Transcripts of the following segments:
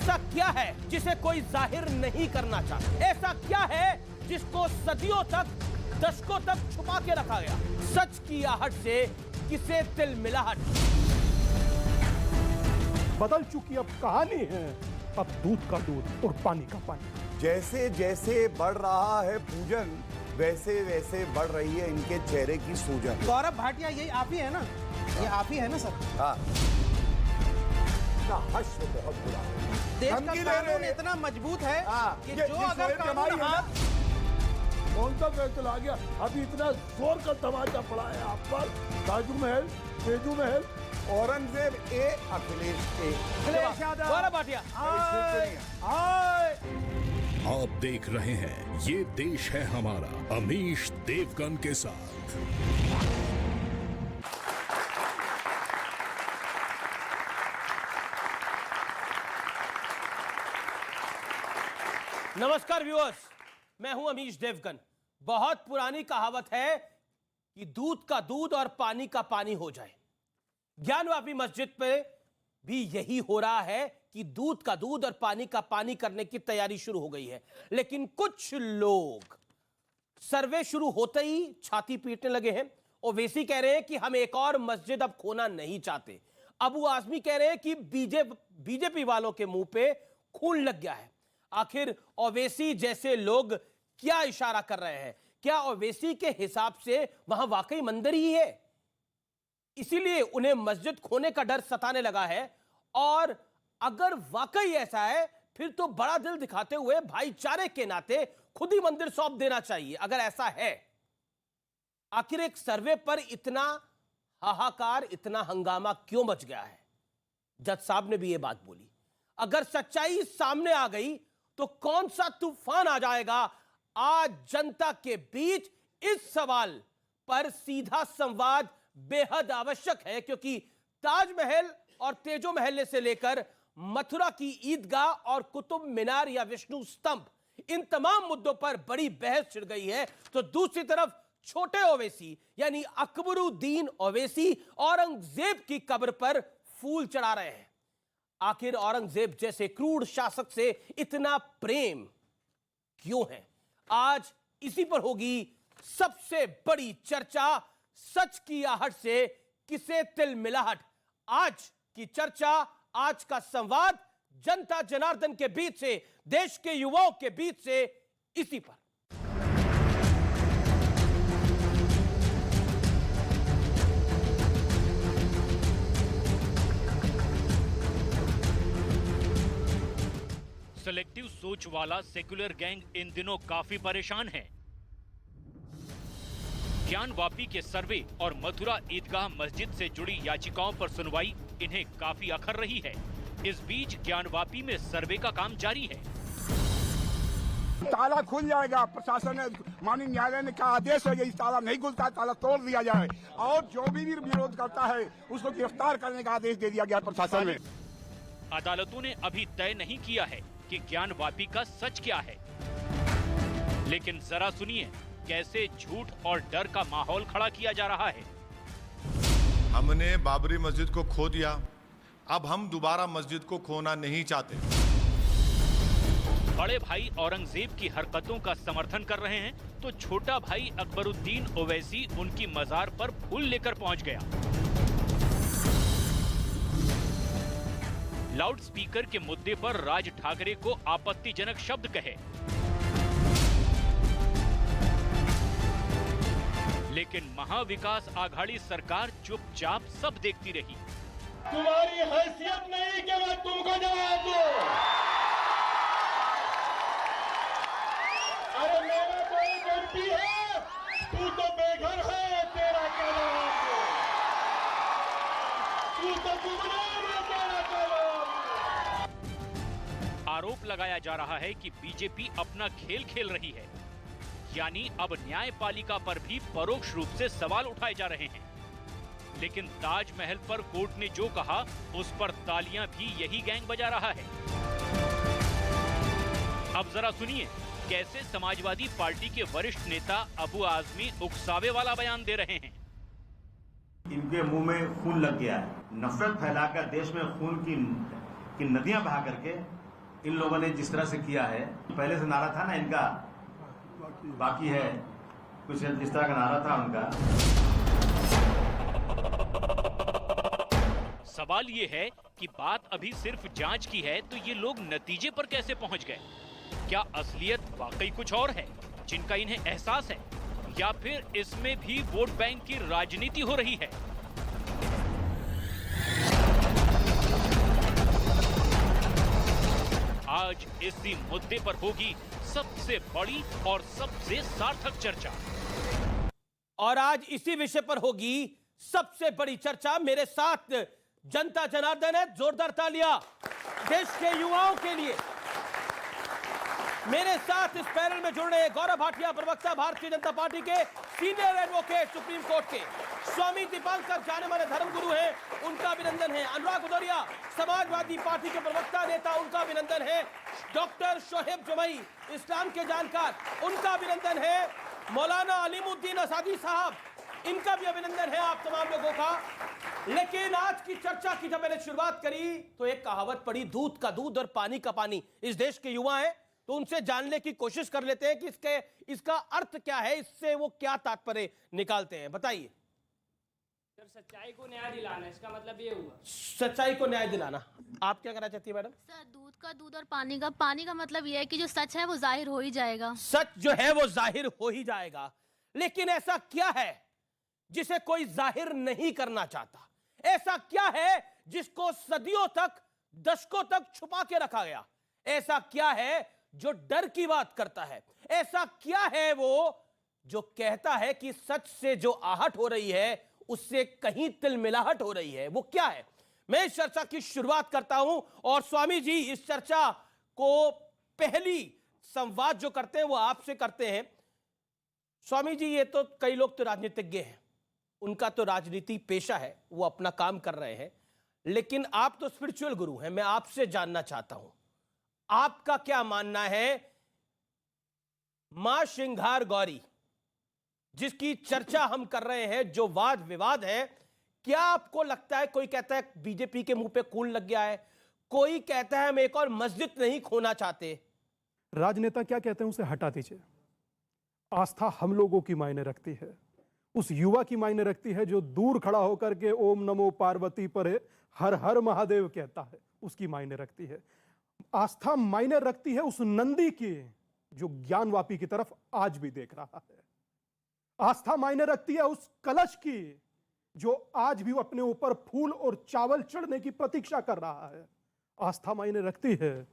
ऐसा क्या है जिसे कोई जाहिर नहीं करना चाहता? ऐसा क्या है जिसको सदियों तक, दशकों तक छुपा के रखा गया? सच की आहट से किसे तिलमिलाहट? बदल चुकी अब कहानी है, अब दूध का दूध और पानी का पानी। जैसे जैसे बढ़ रहा है पूजन, वैसे वैसे बढ़ रही है इनके चेहरे की सूजन। गौरव भाटिया यही आप ही है ना? ये आप ही है ना सर? हाँ, हर्ष बहुत बुरा है। देश का कानून इतना मजबूत है कि जो अगर कानून कौन सा फैसला आ गया? अभी इतना जोर का तमाचा पड़ा है आप पर। ताजू महल, तेजू महल, औरंगजेब ए, अखिलेश ए। अखिलेश यादव, गौरव भाटिया। आप देख रहे हैं ये देश है हमारा, अमीश देवगन के साथ। नमस्कार व्यूअर्स, मैं हूं अमीश देवगन। बहुत पुरानी कहावत है कि दूध का दूध और पानी का पानी हो जाए। ज्ञानवापी मस्जिद पे भी यही हो रहा है कि दूध का दूध और पानी का पानी करने की तैयारी शुरू हो गई है। लेकिन कुछ लोग सर्वे शुरू होते ही छाती पीटने लगे हैं। ओवैसी कह रहे हैं कि हम एक और मस्जिद अब खोना नहीं चाहते। अबू आजमी कह रहे हैं कि बीजेपी वालों के मुंह पे खून लग गया है। आखिर ओवैसी जैसे लोग क्या इशारा कर रहे हैं? क्या ओवैसी के हिसाब से वहां वाकई मंदिर ही है, इसीलिए उन्हें मस्जिद खोने का डर सताने लगा है? और अगर वाकई ऐसा है फिर तो बड़ा दिल दिखाते हुए भाईचारे के नाते खुद ही मंदिर सौंप देना चाहिए। अगर ऐसा है, आखिर एक सर्वे पर इतना हाहाकार, इतना हंगामा क्यों मच गया है? जज साहब ने भी यह बात बोली। अगर सच्चाई सामने आ गई तो कौन सा तूफान आ जाएगा? आज जनता के बीच इस सवाल पर सीधा संवाद बेहद आवश्यक है, क्योंकि ताजमहल और तेजो महल से लेकर मथुरा की ईदगाह और कुतुब मीनार या विष्णु स्तंभ, इन तमाम मुद्दों पर बड़ी बहस छिड़ गई है। तो दूसरी तरफ छोटे ओवैसी यानी अकबरुद्दीन ओवैसी औरंगजेब की कब्र पर फूल चढ़ा रहे हैं। आखिर औरंगजेब जैसे क्रूर शासक से इतना प्रेम क्यों है? आज इसी पर होगी सबसे बड़ी चर्चा। सच की आहट से किसे तिलमिलाहट? आज की चर्चा, आज का संवाद जनता जनार्दन के बीच से, देश के युवाओं के बीच से, इसी पर। सेलेक्टिव सोच वाला सेक्युलर गैंग इन दिनों काफी परेशान है। ज्ञानवापी के सर्वे और मथुरा ईदगाह मस्जिद से जुड़ी याचिकाओं पर सुनवाई इन्हें काफी अखर रही है। इस बीच ज्ञानवापी में सर्वे का काम जारी है। ताला खुल जाएगा, प्रशासन ने, माननीय न्यायालय ने कहा आदेश है, इस ताला नहीं खुलता, ताला तोड़ दिया जाए और जो भी विरोध करता है उसको गिरफ्तार करने का आदेश दे दिया गया प्रशासन ने। अदालतों ने अभी तय नहीं किया है कि ज्ञानवापी का सच क्या है, लेकिन जरा सुनिए कैसे झूठ और डर का माहौल खड़ा किया जा रहा है। हमने बाबरी मस्जिद को खो दिया, अब हम दोबारा मस्जिद को खोना नहीं चाहते। बड़े भाई औरंगजेब की हरकतों का समर्थन कर रहे हैं तो छोटा भाई अकबरुद्दीन ओवैसी उनकी मजार पर फूल लेकर पहुंच गया। लाउड स्पीकर के मुद्दे पर राज ठाकरे को आपत्तिजनक शब्द कहे, लेकिन महाविकास आघाड़ी सरकार चुपचाप सब देखती रही। तुम्हारी हैसियत नहीं कि मैं तुमको जवाब दूं। अरे मेरा तो एक एमपी है, तू तो बेघर है, तेरा क्या जवाब दूं? तू तो गुमनाम है, तेरा क्या जवाब दूं? आरोप लगाया जा रहा है कि बीजेपी अपना खेल खेल रही है, यानी अब न्यायपालिका पर भी परोक्ष रूप से सवाल उठाए जा रहे हैं। लेकिन ताजमहल पर कोर्ट ने जो कहा उस पर तालियां भी यही गैंग बजा रहा है। अब जरा सुनिए कैसे समाजवादी पार्टी के वरिष्ठ नेता अबू आजमी उकसावे वाला बयान दे रहे हैं। इनके मुंह में खून लग गया है, नफरत फैलाकर देश में खून की नदियां बहा करके इन लोगों ने जिस तरह से किया है, पहले से नारा था ना इनका, बाकी है कुछ इस तरह का नारा था उनका। सवाल ये है कि बात अभी सिर्फ जांच की है, तो ये लोग नतीजे पर कैसे पहुंच गए? क्या असलियत वाकई कुछ और है जिनका इन्हें एहसास है, या फिर इसमें भी वोट बैंक की राजनीति हो रही है? आज इसी मुद्दे पर होगी सबसे बड़ी और सबसे सार्थक चर्चा। और आज इसी विषय पर होगी सबसे बड़ी चर्चा। मेरे साथ जनता जनार्दन है, जोरदार तालियां देश के युवाओं के लिए। मेरे साथ इस पैनल में जुड़ रहे हैं गौरव भाटिया, प्रवक्ता भारतीय जनता पार्टी के, सीनियर एडवोकेट सुप्रीम कोर्ट के। स्वामी दीपांकर जाने माने धर्मगुरु हैं, उनका अभिनंदन है। अनुराग भदौरिया, समाजवादी पार्टी के प्रवक्ता नेता, उनका अभिनंदन है। डॉक्टर शोहेब जमई, इस्लाम के जानकार, उनका अभिनंदन है। मौलाना अलीमुद्दीन असादी साहब, इनका भी अभिनंदन है आप तमाम लोगों का। लेकिन आज की चर्चा की जब मैंने शुरुआत करी तो एक कहावत पड़ी, दूध का दूध और पानी का पानी। इस देश के युवा हैं तो उनसे जानने की कोशिश कर लेते हैं कि इसका अर्थ क्या है, इससे वो क्या तात्पर्य निकालते हैं। बताइए सर। सच्चाई को न्याय दिलाना, इसका मतलब ये हुआ सच्चाई को न्याय दिलाना। आप क्या कहना चाहती है मैडम? सर, दूध का दूध और पानी का मतलब ये है कि जो सच है वो जाहिर हो ही जाएगा। सच जो है वो जाहिर हो ही जाएगा, लेकिन ऐसा क्या है जिसे कोई जाहिर नहीं करना चाहता? ऐसा क्या है जिसको सदियों तक, दशकों तक छुपा के रखा गया? ऐसा क्या है जो डर की बात करता है? ऐसा क्या है वो जो कहता है कि सच से जो आहट हो रही है उससे कहीं तिलमिलाहट हो रही है? वो क्या है? मैं इस चर्चा की शुरुआत करता हूं और स्वामी जी इस चर्चा को पहली संवाद जो करते हैं वो आपसे करते हैं। स्वामी जी, ये तो कई लोग तो राजनीतिज्ञ हैं, उनका तो राजनीति पेशा है, वो अपना काम कर रहे हैं, लेकिन आप तो स्पिरिचुअल गुरु हैं। मैं आपसे जानना चाहता हूं, आपका क्या मानना है मां श्रृंगार गौरी जिसकी चर्चा हम कर रहे हैं, जो वाद विवाद है, क्या आपको लगता है? कोई कहता है बीजेपी के मुंह पे खून लग गया है, कोई कहता है हम एक और मस्जिद नहीं खोना चाहते। राजनेता क्या कहते हैं उसे हटा दीजिए। आस्था हम लोगों की मायने रखती है, उस युवा की मायने रखती है जो दूर खड़ा होकर के ओम नमो पार्वती पर हर हर महादेव कहता है, उसकी मायने रखती है। आस्था मायने रखती है उस नंदी की जो ज्ञानवापी की तरफ आज भी देख रहा है। आस्था मायने रखती है उस कलश की जो आज भी अपने ऊपर फूल और चावल चढ़ने की प्रतीक्षा कर रहा है। आस्था मायने रखती है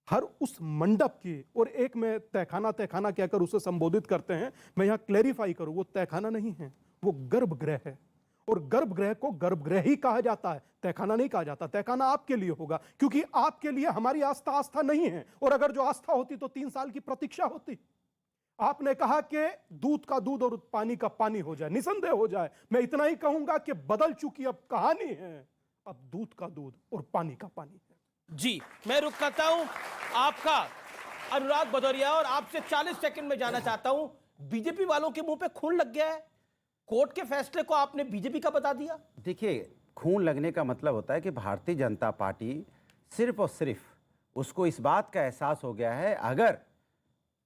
हर उस मंडप की। और एक में तहखाना कहकर उसे संबोधित करते हैं, मैं यहां क्लेरिफाई करूं, वो तहखाना नहीं है, वो गर्भगृह है। और गर्भगृह को गर्भगृह ही कहा जाता है, तहखाना नहीं कहा जाता। तहखाना आपके लिए होगा क्योंकि आपके लिए हमारी आस्था नहीं है। और अगर जो आस्था होती तो 3 साल की प्रतीक्षा होती। आपने कहा कि दूध का दूध और पानी का पानी हो जाए, निसंदेह हो जाए। मैं इतना ही कहूंगा कि बदल चुकी अब कहानी है, अब दूध का दूध और पानी का पानी है। जी, मैं रुक करता हूं आपका अनुराग भदौरिया और आपसे 40 सेकंड में जाना चाहता हूं। बीजेपी वालों के मुंह पे खून लग गया है, कोर्ट के फैसले को आपने बीजेपी का बता दिया। देखिए, खून लगने का मतलब होता है कि भारतीय जनता पार्टी सिर्फ और सिर्फ उसको इस बात का एहसास हो गया है, अगर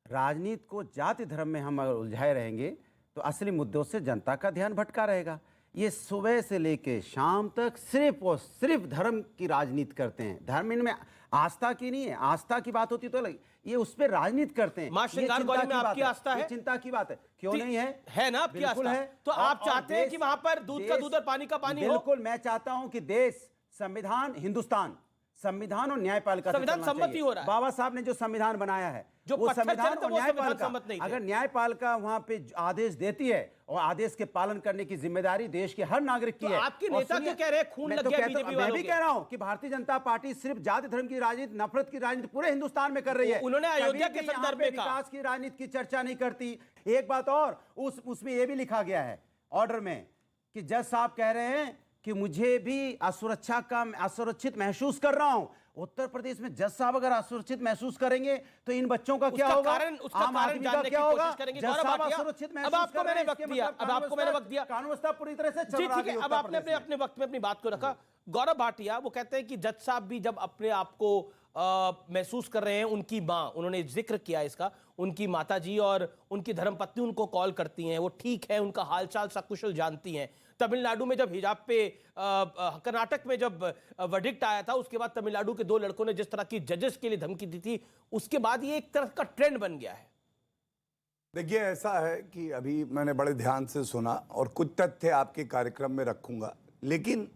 राजनीति को जाति धर्म में हम अगर उलझाए रहेंगे तो असली मुद्दों से जनता का ध्यान भटका रहेगा। ये सुबह से लेके शाम तक सिर्फ और सिर्फ धर्म की राजनीति करते हैं। धर्म इनमें आस्था की नहीं है। आस्था की बात होती तो ये उस पर राजनीति करते हैं। मां श्रृंगार गौरी में आपकी आस्था है? चिंता की बात है, क्यों नहीं है? है ना आपकी आस्था? है। तो आप चाहते हैं कि वहां पर दूध का दूध और पानी का पानी हो? बिल्कुल, मैं चाहता हूं कि देश, संविधान, हिंदुस्तान, संविधान और न्यायपालिका से संविधान सम्मति हो रहा है। बाबा साहब ने जो संविधान बनाया है, जो वो संविधान और न्यायपालिका, नहीं थे। अगर न्यायपालिका वहां पे आदेश देती है और आदेश के पालन करने की जिम्मेदारी देश के हर नागरिक की तो है। आपके नेता क्यों कह रहे हैं खून लग गया बीजेपी वालों के? मैं भी कह रहा हूं कि भारतीय जनता पार्टी सिर्फ जाति धर्म की राजनीति, नफरत की राजनीति पूरे हिंदुस्तान में कर रही है। उन्होंने अयोध्या के कभी भी संदर्भ यहाँ में पे विकास की राजनीति की चर्चा नहीं करती। एक बात और, उसमें यह भी लिखा गया है ऑर्डर में कि जज साहब कह रहे हैं कि मुझे भी असुरक्षित महसूस कर रहा हूं। उत्तर प्रदेश में जज साहब अगर असुरक्षित महसूस करेंगे तो इन बच्चों का क्या होगा? उसका कारण जानने की कोशिश करेंगे। जज साहब असुरक्षित महसूस अब आपको मैंने वक्त दिया, अब आपको मैंने वक्त दिया। कानून व्यवस्था पूरी तरह से चल रहा है। ठीक है, अब आपने अपने वक्त में अपनी बात को रखा। गौरव भाटिया वो कहते हैं कि जज साहब भी जब अपने आप को महसूस कर रहे हैं। उनकी माँ, उन्होंने जिक्र किया इसका, उनकी माताजी और उनकी धर्मपत्नी उनको कॉल करती हैं, वो ठीक है, उनका हालचाल सकुशल जानती हैं। तमिलनाडु में जब हिजाब पे कर्नाटक में जब वर्डिक्ट आया था, उसके बाद तमिलनाडु के 2 लड़कों ने जिस तरह की जजेस के लिए धमकी दी थी, उसके बाद ये एक तरह का ट्रेंड बन गया है। देखिए, ऐसा है कि अभी मैंने बड़े ध्यान से सुना और कुछ तथ्य आपके कार्यक्रम में रखूंगा, लेकिन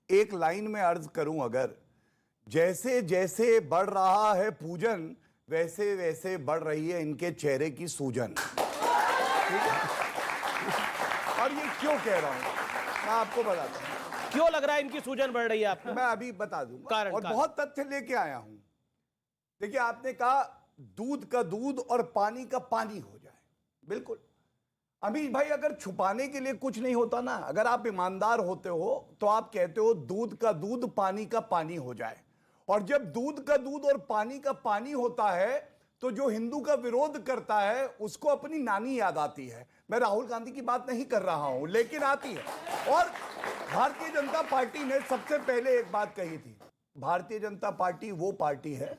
एक लाइन में अर्ज करूं, अगर जैसे जैसे बढ़ रहा है पूजन, वैसे वैसे बढ़ रही है इनके चेहरे की सूजन। ठीक है? और ये क्यों कह रहा हूं मैं आपको बताता हूं। क्यों लग रहा है इनकी सूजन बढ़ रही है आपको? मैं अभी बता दूंगा कारण और बहुत तथ्य लेके आया हूं। देखिए, आपने कहा दूध का दूध और पानी का पानी हो जाए। बिल्कुल अमीश भाई, अगर छुपाने के लिए कुछ नहीं होता ना, अगर आप ईमानदार होते हो तो आप कहते हो दूध का दूध पानी का पानी हो जाए। और जब दूध का दूध और पानी का पानी होता है तो जो हिंदू का विरोध करता है उसको अपनी नानी याद आती है। मैं राहुल गांधी की बात नहीं कर रहा हूं, लेकिन आती है। और भारतीय जनता पार्टी ने सबसे पहले एक बात कही थी, भारतीय जनता पार्टी वो पार्टी है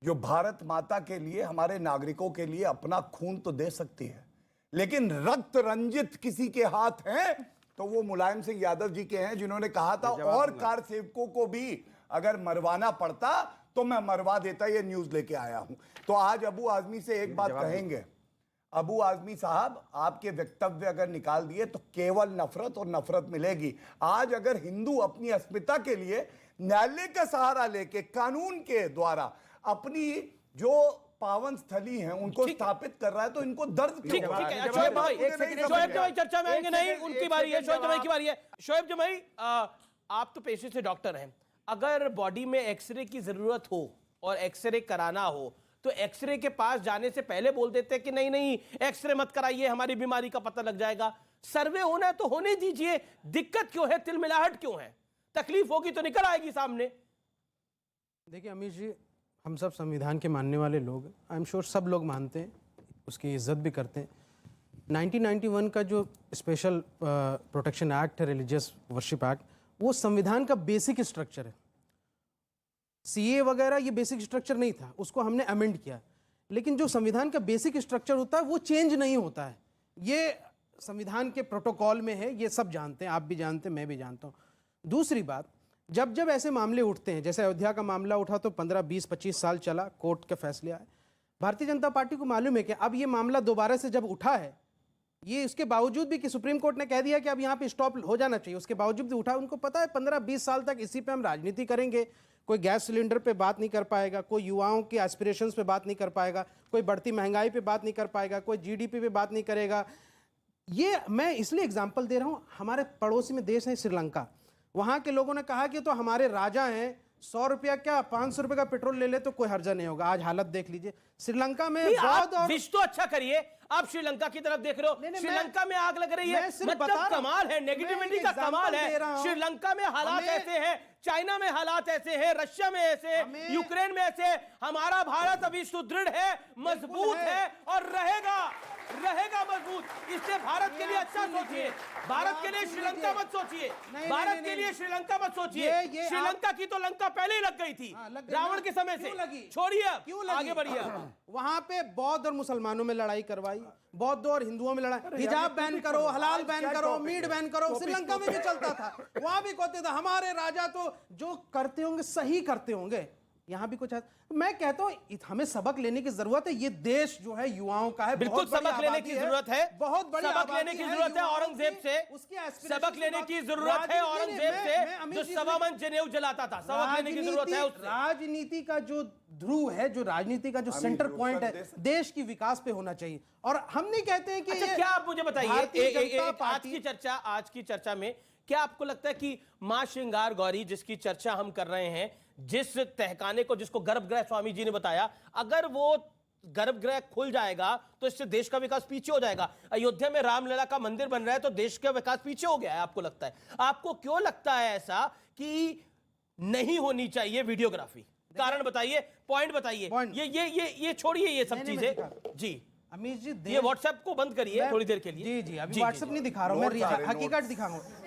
जो भारत माता के लिए, हमारे नागरिकों के लिए अपना खून तो दे सकती है, लेकिन रक्त रंजित किसी के हाथ हैं तो वो मुलायम सिंह यादव जी के हैं, जिन्होंने कहा था और कार सेवकों को भी अगर मरवाना पड़ता तो मैं मरवा देता। ये न्यूज लेके आया हूं। तो आज अबू आजमी से एक बात कहेंगे, अबू आजमी साहब, आपके वक्तव्य अगर निकाल दिए तो केवल नफरत और नफरत मिलेगी। आज अगर हिंदू अपनी अस्मिता के लिए न्यायालय का सहारा लेके कानून के द्वारा अपनी जो पावन स्थली हैं उनको स्थापित कर रहा है तो इनको दर्द ठीक है। शोएब जमाई चर्चा में आएंगे, नहीं उनकी बारी है, शोएब जमाई की बारी है। शोएब जमाई, आप तो पेशे से डॉक्टर हैं, अगर बॉडी में एक्सरे की जरूरत हो और एक्सरे कराना हो तो एक्सरे के पास जाने से पहले बोल देते हैं कि नहीं नहीं एक्सरे मत कराइए, हमारी बीमारी का पता लग जाएगा। सर्वे होना है तो होने दीजिए, दिक्कत क्यों है, तिलमिलाहट क्यों है? तकलीफ होगी तो निकल आएगी सामने। देखिए अमीश जी, हम सब संविधान के मानने वाले लोग, आई एम श्योर सब लोग मानते हैं, उसकी इज्जत भी करते हैं। 1991 का जो स्पेशल प्रोटेक्शन एक्ट है, रिलीजियस वर्शिप एक्ट, वो संविधान का बेसिक स्ट्रक्चर है। सीए वगैरह ये बेसिक स्ट्रक्चर नहीं था, उसको हमने अमेंड किया। लेकिन जो संविधान का बेसिक स्ट्रक्चर होता है वो चेंज नहीं होता है। ये संविधान के प्रोटोकॉल में है, ये सब जानते हैं, आप भी जानते हैं, मैं भी जानता हूँ। दूसरी बात, जब जब ऐसे मामले उठते हैं, जैसे अयोध्या का मामला उठा तो 15, 20, 25 साल चला, कोर्ट के फैसले आए। भारतीय जनता पार्टी को मालूम है कि अब ये मामला दोबारा से जब उठा है, ये उसके बावजूद भी कि सुप्रीम कोर्ट ने कह दिया कि अब यहाँ पे स्टॉप हो जाना चाहिए, उसके बावजूद भी उठा। उनको पता है 15-20 साल तक इसी पे हम राजनीति करेंगे, कोई गैस सिलेंडर पे बात नहीं कर पाएगा, कोई युवाओं के एस्पिरेशंस पे बात नहीं कर पाएगा, कोई बढ़ती महंगाई पे बात नहीं कर पाएगा, कोई जीडीपी पे बात नहीं करेगा। ये मैं इसलिए एग्जाम्पल दे रहा हूँ, हमारे पड़ोसी में देश है श्रीलंका, वहाँ के लोगों ने कहा कि तो हमारे राजा हैं, 100 रुपया क्या 500 रुपए का पेट्रोल ले ले तो कोई हर्जा नहीं होगा। आज हालत देख लीजिए श्रीलंका में। विश तो अच्छा करिए, आप श्रीलंका की तरफ देख रहे हो, श्रीलंका में आग लग रही है, मतलब कमाल है, नेगेटिविटी का कमाल है। श्रीलंका में हालात ऐसे हैं, चाइना में हालात ऐसे हैं, रशिया में ऐसे, यूक्रेन में ऐसे। हमारा भारत अभी सुदृढ़ है, मजबूत है और रहेगा मजबूत। इसलिए भारत के लिए अच्छा सोचिए, भारत के लिए श्रीलंका मत सोचिए, भारत के लिए श्रीलंका मत सोचिए। श्रीलंका की तो लंका पहले ही लग गई थी रावण के समय से, छोड़िए क्यों आगे बढ़िए। वहां पे बौद्ध और मुसलमानों में लड़ाई करवाई, बौद्ध और हिंदुओं में लड़ाई, हिजाब बैन करो, हलाल बैन करो, मीट बैन करो, श्रीलंका में भी चलता था। वहां भी कहते थे हमारे राजा तो जो करते होंगे सही करते होंगे, यहाँ भी कुछ है। मैं कहता हूँ हमें सबक लेने की जरूरत है। ये देश जो है युवाओं का है, बिल्कुल सबक लेने की जरूरत है, बहुत बड़ी सबक लेने की जरूरत है औरंगजेब से, सबक लेने की जरूरत है औरंगजेब से जो सवामन जनेऊ जलाता था, सबक लेने की जरूरत है उससे। राजनीति का जो ध्रुव है, जो राजनीति का जो सेंटर पॉइंट है, देश की विकास पे होना चाहिए। और हम नहीं कहते हैं कि अच्छा, क्या आप मुझे बताइए आज की चर्चा में क्या आपको लगता है कि मां श्रृंगार गौरी जिसकी चर्चा हम कर रहे हैं, जिस तहखाने को, जिसको गर्भगृह स्वामी जी ने बताया, अगर वो गर्भगृह खुल जाएगा तो इससे देश का विकास पीछे हो जाएगा? अयोध्या में रामलला का मंदिर बन रहा है तो देश का विकास पीछे हो गया है, आपको लगता है? आपको क्यों लगता है ऐसा कि नहीं होनी चाहिए वीडियोग्राफी? कारण बताइए, पॉइंट बताइए। ये छोड़िए ये सब चीजें जी। अमीश जी, ये व्हाट्सएप को बंद करिए थोड़ी देर के लिए। जी जी, अभी व्हाट्सएप नहीं दिखा रहा हूं, मैं हकीकत दिखाऊंगा।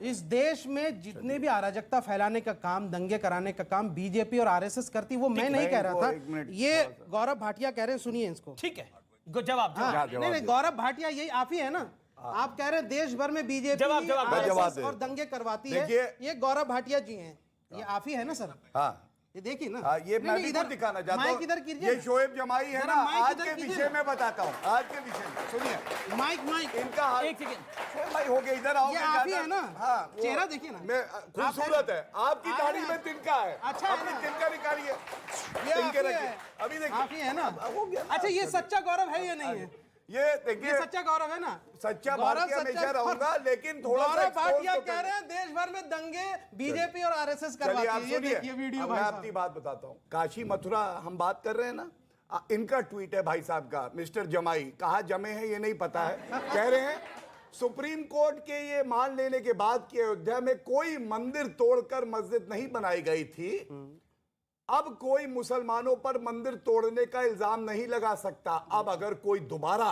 इस देश में जितने भी अराजकता फैलाने का काम, दंगे कराने का काम बीजेपी और आरएसएस करती, वो मैं नहीं कह रहा था, ये गौरव भाटिया कह रहे हैं, सुनिए इसको। ठीक है, जवाब नहीं, गौरव भाटिया यही आप ही है ना, आप कह रहे हैं देश भर में बीजेपी आरएसएस और दंगे करवाती है, ये गौरव भाटिया जी हैं, ये आप ही है ना सर? हाँ, ये देखिए ना, ये मैं भी इधर दिखाना चाहता हूँ। इधर कीजिए, ये शोएब जमाई है ना, आज के विषय में बताता हूँ, आज के विषय में सुनिए। माइक इनका एक सेकंड, शोएब भाई हो गए, इधर आओ। ये आप ही है ना? हाँ, चेहरा देखिए ना, मैं खूबसूरत है, आपकी दाढ़ी में तिनका है। अच्छा, अपनी तिनका निकालिए, तिनके रखिए, अभी देखिए आप ही है ना? हो गया। अच्छा, ये सच्चा गौरव है या नहीं है? ये देखिए, सच्चा गौरव है ना? सच्चा भारतीय हमेशा रहूंगा, लेकिन थोड़ा सा भाटिया कह रहे हैं देश भर में दंगे बीजेपी और आरएसएस करवाती है। ये देखिए वीडियो, मैं अपनी बात बताता हूँ। काशी मथुरा हम बात कर रहे हैं ना, इनका ट्वीट है भाई साहब का, मिस्टर जमाई, कहाँ जमे हैं ये नहीं पता है, कह रहे हैं सुप्रीम कोर्ट के ये मान लेने के बाद कि अयोध्या में कोई मंदिर तोड़कर मस्जिद नहीं बनाई गई थी, अब कोई मुसलमानों पर मंदिर तोड़ने का इल्जाम नहीं लगा सकता। अब अगर कोई दोबारा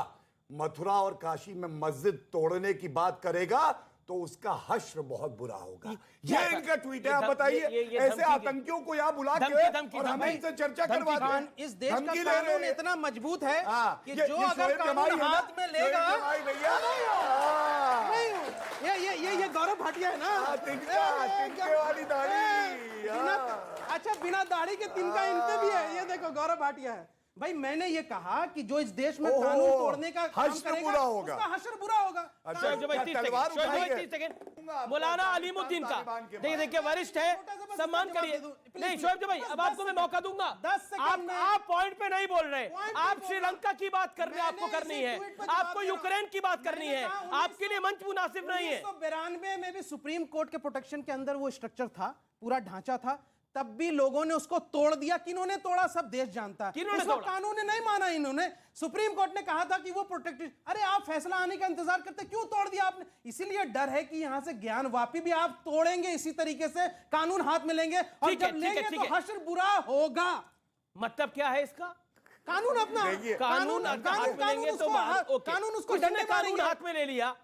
मथुरा और काशी में मस्जिद तोड़ने की बात करेगा तो उसका हश्र बहुत बुरा होगा। ये इनका ट्वीट है। आप बताइए, ऐसे आतंकियों को यहाँ बुला के और हमें इनसे चर्चा करवाते हैं। इस देश का कानून इतना मजबूत है कि जो अगर कानून हाथ में लेगा, ये गौरव भाटिया है ना, तिनके वाली दाढ़ी। अच्छा, बिना दाढ़ी के तिनका इनके भी है, ये देखो गौरव भाटिया है। भाई मैंने ये कहा कि जो इस देश में कानून तोड़ने का काम करेगा, बुरा होगा, उसका हश्र बुरा होगा। अच्छा, तलवार मौलाना अलीमुद्दीन का देखिए वरिष्ठ है, सम्मान करिए। नहीं शोएब भाई, अब आपको मैं मौका दूंगा। 10 सेकंड आप पॉइंट पे नहीं बोल रहे, आप श्रीलंका की बात कर रहे हैं, आपको करनी है, आपको यूक्रेन की बात करनी है, आपके लिए मंच मुनासिब नहीं है। 1992 में भी सुप्रीम कोर्ट के प्रोटेक्शन के अंदर वो स्ट्रक्चर था, पूरा ढांचा था, तब भी लोगों ने उसको तोड़ दिया। किन्होंने तोड़ा? सब देश जानता है। उसको कानून ने नहीं माना, इन्होंने, सुप्रीम कोर्ट ने कहा था कि वो प्रोटेक्टेड। अरे आप फैसला आने का इंतजार करते, क्यों तोड़ दिया आपने? इसीलिए डर है कि यहां से ज्ञान वापी भी आप तोड़ेंगे, इसी तरीके से कानून हाथ में लेंगे, और जब लेंगे तो हश्र बुरा होगा। मतलब क्या है इसका? कानून अपना कानून उसको डंडे कानून हाथ में ले लिया,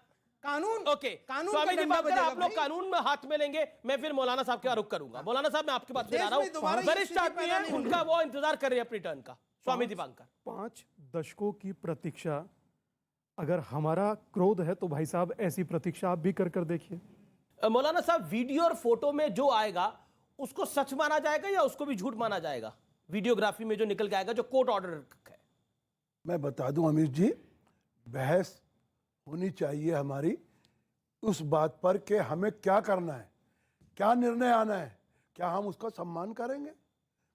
कानून। ओके, स्वामी जी बात करें, आप लोग कानून में हाथ में लेंगे, मैं फिर मौलाना साहब का रुख करूंगा। मौलाना साहब मैं आपके बात से आ रहा हूं, वरिष्ठ आदमी है, उनका वो इंतजार कर रहे हैं अपनी टर्न का। स्वामी दीपांकर, 5 दशकों की प्रतीक्षा, अगर हमारा क्रोध है तो भाई साहब ऐसी प्रतीक्षा आप भी कर देखिए। मौलाना साहब, वीडियो और फोटो में जो आएगा उसको सच माना जाएगा या उसको भी झूठ माना जाएगा? वीडियोग्राफी में जो निकल के आएगा, जो कोर्ट ऑर्डर है। मैं बता दूं अमीर जी, बहस होनी चाहिए हमारी उस बात पर कि हमें क्या करना है, क्या निर्णय आना है, क्या हम उसका सम्मान करेंगे?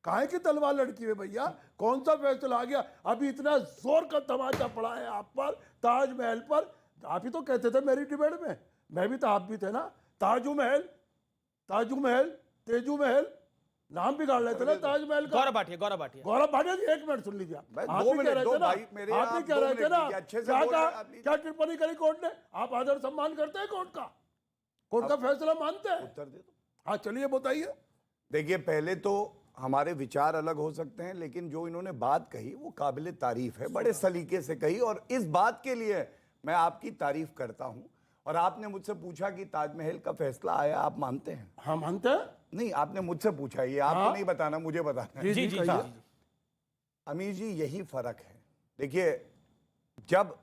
काहे की तलवार लड़की है भैया? कौन सा फैसला आ गया? अभी इतना जोर का तमाचा पड़ा है आप पर, ताजमहल पर। आप ही तो कहते थे मेरी डिबेट में, मैं भी तो आप भी थे ना, ताजुमहल, तेजू महल, नाम बिगाड़ लेते ना ताजमहल का। गौरव भाटिया जी, 1 मिनट सुन लीजिए। आप ही कह रहे थे ना, क्या टिप्पणी करी कोर्ट ने? आप आदर सम्मान करते हैं कोर्ट का फैसला मानते हैं? उत्तर दे दो। हाँ चलिए बताइए। देखिए, पहले तो हमारे विचार अलग हो सकते हैं, लेकिन जो इन्होंने बात कही वो काबिले तारीफ है, बड़े सलीके से कही, और इस बात के लिए मैं आपकी तारीफ करता हूं। और आपने मुझसे पूछा कि ताजमहल का फैसला आया, आप मानते हैं? हाँ मानते हैं। नहीं, आपने मुझसे पूछा, ये आपको नहीं बताना, मुझे बताना। जी। अमीर जी, यही फर्क है। देखिए, जब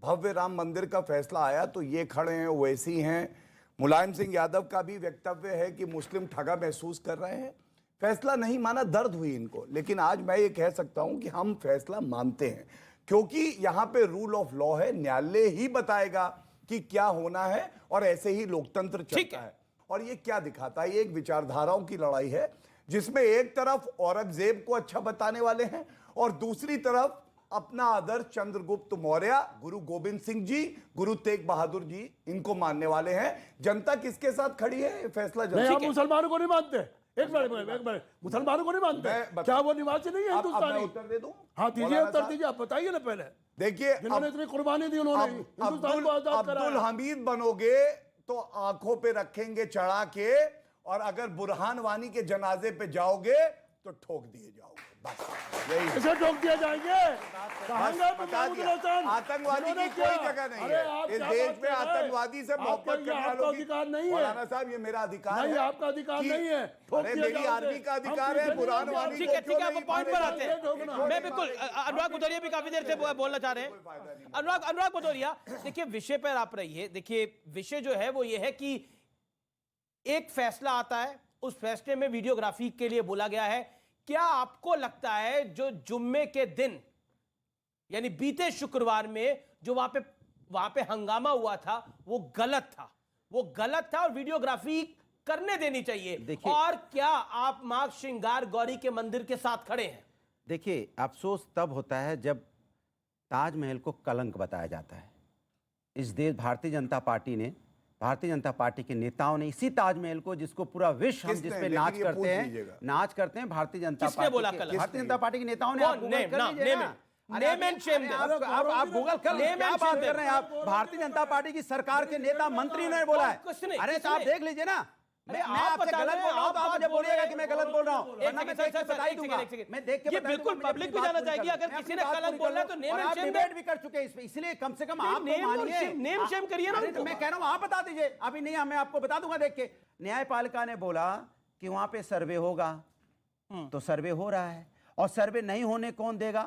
भव्य राम मंदिर का फैसला आया तो ये खड़े हैं, वैसी हैं। मुलायम सिंह यादव का भी वक्तव्य है कि मुस्लिम ठगा महसूस कर रहे हैं। फैसला नहीं माना, दर्द हुई इनको, लेकिन आज मैं ये कह सकता हूं कि हम फैसला मानते हैं, क्योंकि यहां पे रूल ऑफ लॉ है, न्यायालय ही बताएगा कि क्या होना है, और ऐसे ही लोकतंत्र चलता है। और ये क्या दिखाता है? ये एक विचारधाराओं की लड़ाई है, जिसमें एक तरफ औरंगजेब को अच्छा बताने वाले हैं और दूसरी तरफ अपना आदर्श चंद्रगुप्त मौर्य, गुरु गोविंद सिंह जी, गुरु तेग बहादुर जी, इनको मानने वाले हैं। जनता किसके साथ खड़ी है? फैसला जनता। आप मुसलमानों को नहीं मानते? एक बार मुसलमानों को नहीं मानते? क्या वो निवासी नहीं है हिंदुस्तानी? उत्तर दे दूं? हाँ दीजिए, उत्तर दीजिए, आप बताइए ना पहले। देखिए, जिन्होंने इतनी कुर्बानी दी, उन्होंने हिंदुस्तान को आजाद कराया। अब्दुल हमीद बनोगे तो आंखों पे रखेंगे चढ़ा के, और अगर बुरहान वानी के जनाजे पे जाओगे तो ठोक दिए जाओगे, बस। इसे ठोक दिया जाएंगे। कहाँ गए बता महमूद दिया, हसन? आतंकवादी इन्होंने की कोई क्या? जगह नहीं अरे है आप इस क्या देश बात में। कर रहे हैं? आतंकवादी से मोहब्बत आपका करने आपका वालों की अधिकार नहीं है। मौलाना साहब, ये मेरा अधिकार नहीं, है आपका अधिकार कि- नहीं है। ठोक अरे दिया मेरी जाओगे। आर्मी का हम अधिकार है, पीछे नहीं कुरान जाएंगे। वाणी ठीक को है, ठीक है, क्यों आप नहीं पॉइंट पर आते हैं। ठोकना। मैं बिल्कुल अनुराग भदौरिया भी काफी देर से बोलना चाह रहे हैं। अनुराग भदौरिया, देखिए विषय पर आप रहिए। देखिए विषय जो है वो ये है कि एक फैसला आता है, उस फैसले में वीडियोग्राफी के लिए बोला गया है। क्या आपको लगता है जो जुम्मे के दिन यानी बीते शुक्रवार में जो वहां पे हंगामा हुआ था वो गलत था, वो गलत था और वीडियोग्राफी करने देनी चाहिए? और क्या आप मां श्रृंगार गौरी के मंदिर के साथ खड़े हैं? देखिए, अफसोस तब होता है जब ताजमहल को कलंक बताया जाता है। इस देश भारतीय जनता पार्टी ने, भारतीय जनता पार्टी के नेताओं ने इसी ताजमहल को, जिसको पूरा विश्व हम जिस पे नाच करते हैं, भारतीय जनता किसने बोला पार्टी कलंक? भारतीय जनता पार्टी के नेताओं ने। आप गूगल कर लीजिए ना। Name and Shem. आप गूगल कर लीजिए, क्या बात कर रहे हैं आप? भारतीय जनता पार्टी की सरकार के नेता मंत्री ने बोला है। अरे तो आप देख लीजिए ना। मैं आपसे गलत बोल रहा हूं तो आप मुझे बोलिएगा कि मैं गलत बोल रहा हूं। मैं देख के ये बिल्कुल पब्लिक भी जाना चाहिए। अगर किसी ने कलंक बोला है तो नेम एंड शेम। डिबेट भी कर चुके हैं इस पे, इसलिए कम से कम आप तो मानिए। नेम शेम करिए ना। तो मैं कह रहा हूं आप बता दीजिए। अभी नहीं, मैं आपको बता दूंगा देख के। न्यायपालिका ने बोला कि वहां पे सर्वे होगा, तो सर्वे हो रहा है। और सर्वे नहीं होने कौन देगा?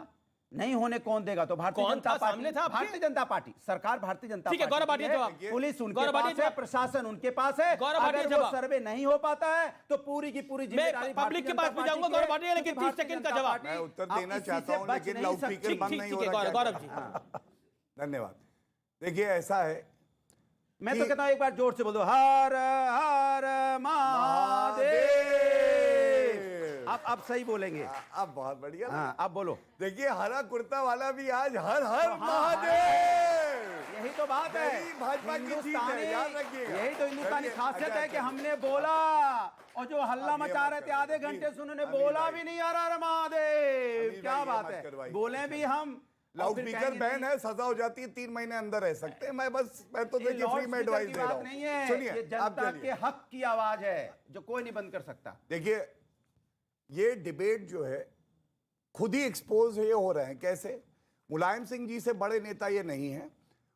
नहीं होने कौन देगा? तो भारतीय जनता पार्टी, भारतीय जनता पार्टी सरकार, भारतीय जनता ठीक है, गौरव भाटिया जवाब। पुलिस उनके पास है, प्रशासन उनके पास है। अगर वो सर्वे नहीं हो पाता है तो पूरी की पूरी जिम्मेदारी पब्लिक के पास भी जाऊंगा। गौरव भाटिया, लेकिन 30 सेकंड का जवाब। मैं उत्तर देना चाहता हूं लेकिन लाउडस्पीकर बंद नहीं हो रहा। गौरव जी धन्यवाद। देखिए ऐसा है, मैं तो कहता हूं एक बार जोर से बोल दो, हर हर महादेव। अब सही बोलेंगे। अब बहुत बढ़िया। हाँ, अब बोलो। देखिए हरा कुर्ता वाला भी आज हर हर महादेव। यही तो बात है, भाजपा की जीत है, याद रखिएगा। यही तो हिंदुस्तानी खासियत है कि हमने बोला, और जो हल्ला मचा रहे थे आधे घंटे से उन्होंने बोला भी नहीं हर हर महादेव। क्या बात है, बोले भी हम। लाउडस्पीकर बैन है, सजा हो जाती है, 3 महीने अंदर रह सकते हैं। मैं तो देखिए फ्री में एडवाइस दे रहा हूं। नहीं है, सुनिए, ये जनता के हक की आवाज है जो कोई नहीं बंद कर सकता। देखिए ये डिबेट जो है खुद ही एक्सपोज ये हो रहे हैं। कैसे? मुलायम सिंह जी से बड़े नेता ये नहीं है।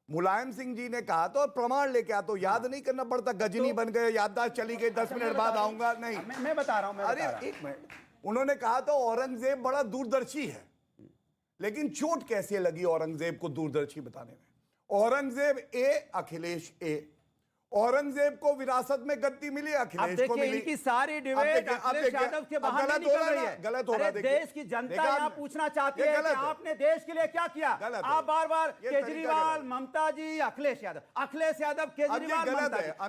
मुलायम सिंह जी ने कहा तो, और प्रमाण लेके आ, तो याद नहीं करना पड़ता। गजनी बन गए, याददाश्त चली गई, 10 मिनट बाद आऊंगा। नहीं, मैं बता रहा हूं। अरे एक मिनट, उन्होंने कहा तो औरंगजेब बड़ा दूरदर्शी है, लेकिन चोट कैसे लगी औरंगजेब को दूरदर्शी बताने में? औरंगजेब ए, अखिलेश ए। औरंगजेब को विरासत में गद्दी मिली, अखिलेश को मिली। इनकी सारी डिबेट अखिलेश यादव के बाहर नहीं निकल रही है। गलत हो रहा है। देश की जनता यहाँ पूछना चाहती है कि आपने देश के लिए क्या किया? आप बार बार केजरीवाल, ममता जी, अखिलेश यादव, केजरीवाल,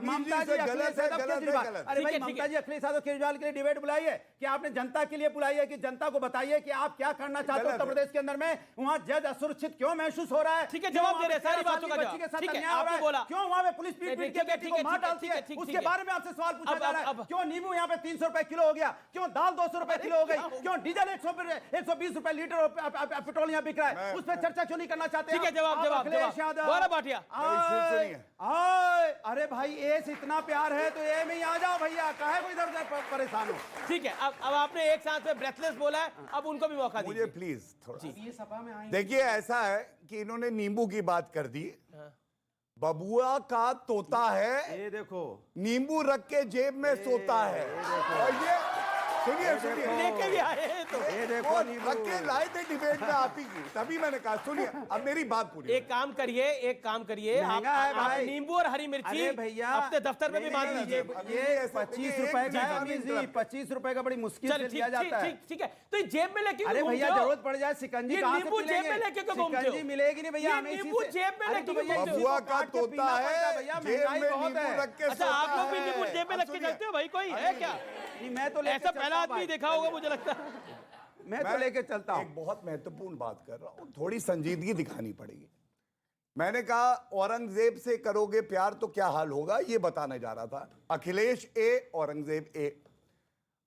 ममता जी, अखिलेश यादव, केजरीवाल। अरे भाई, ममता जी, अखिलेश यादव, केजरीवाल के लिए डिबेट बुलाई है कि आपने जनता के लिए बुलाई है कि जनता को बताइए कि आप क्या करना चाहते हो उत्तर प्रदेश के अंदर में? वहाँ जज असुरक्षित क्यों महसूस हो रहा है? ठीक है, जवाब दे रहे हैं सारी बातों का जवाब। ठीक है, आपने बोला क्यों वहाँ पे पुलिस पीट के को मार डालती है, उसके बारे में आपसे सवाल पूछा जा रहा है। क्यों नींबू यहाँ पे 300 रुपए किलो हो गया? क्यों दाल 200 रुपए किलो हो गई? क्यों डीजल 120 रुपए लीटर और पेट्रोल यहाँ बिक रहा है? उस पर चर्चा क्यों नहीं करना चाहते? ठीक है, जवाब। गौरव भाटिया, अरे भाई एस इतना प्यार है तो ए में ही आ जाओ भैया, काहे को इधर परेशान हो? ठीक है, अब आपने एक साथ में ब्रेथलेस बोला है, अब उनको भी मौका दीजिए। मुझे प्लीज थोड़ा देखिए। ऐसा है कि इन्होंने नींबू की बात कर दी। बबुआ का तोता है, ये देखो, नींबू रख के जेब में सोता है। और ये सुनिए लेके भी आए हैं तो ये देखो, रख के लाए थे डिबेट में आप ही की, तभी मैंने कहा सुनिए अब मेरी बात पूरी। एक काम करिए, आप नींबू और हरी मिर्ची भैया अपने दफ्तर में भी बांध लीजिए। ये 25 रुपए का 25 रुपए का बड़ी मुश्किल से लिया जाता है। ठीक है, तो जेब में लेके अरे भैया जरूरत पड़ जाए शिकंजी कहां से नींबू जेब में लेके क्यों घूमते हो? शिकंजी मिलेगी नहीं भैया, हमें नींबू जेब में लेके बबुआ का तोता है, जेब में नींबू रख के अच्छा, आप लोग भी नींबू जेब में रख के चलते हो भाई? कोई है क्या? मैं तो ऐसा पहला आदमी देखा होगा मुझे लगता है। मैं तो लेके चलता हूं। एक बहुत महत्वपूर्ण बात कर रहा हूं, थोड़ी संजीदगी दिखानी पड़ेगी। मैंने कहा औरंगजेब से करोगे प्यार तो क्या हाल होगा, ये बताने जा रहा था। अखिलेश ए, औरंगजेब ए।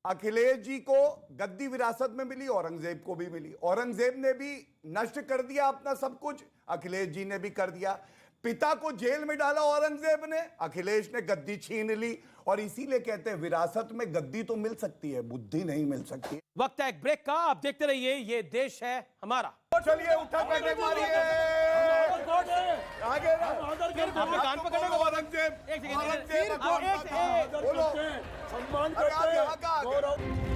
अखिलेश जी को गद्दी विरासत में मिली, औरंगजेब को भी मिली। औरंगजेब ने भी नष्ट कर दिया अपना सब कुछ, अखिलेश जी ने भी कर दिया। पिता को जेल में डाला औरंगजेब ने, अखिलेश ने गद्दी छीन ली, और इसीलिए कहते हैं विरासत में गद्दी तो मिल सकती है, बुद्धि नहीं मिल सकती। वक्त है एक ब्रेक का, आप देखते रहिए ये देश है हमारा। चलिए उठा बैठक मारिए, आगे आपने कान पकड़ने को औरंगजेब, एक सेकंड बोलो, सम्मान करते हैं।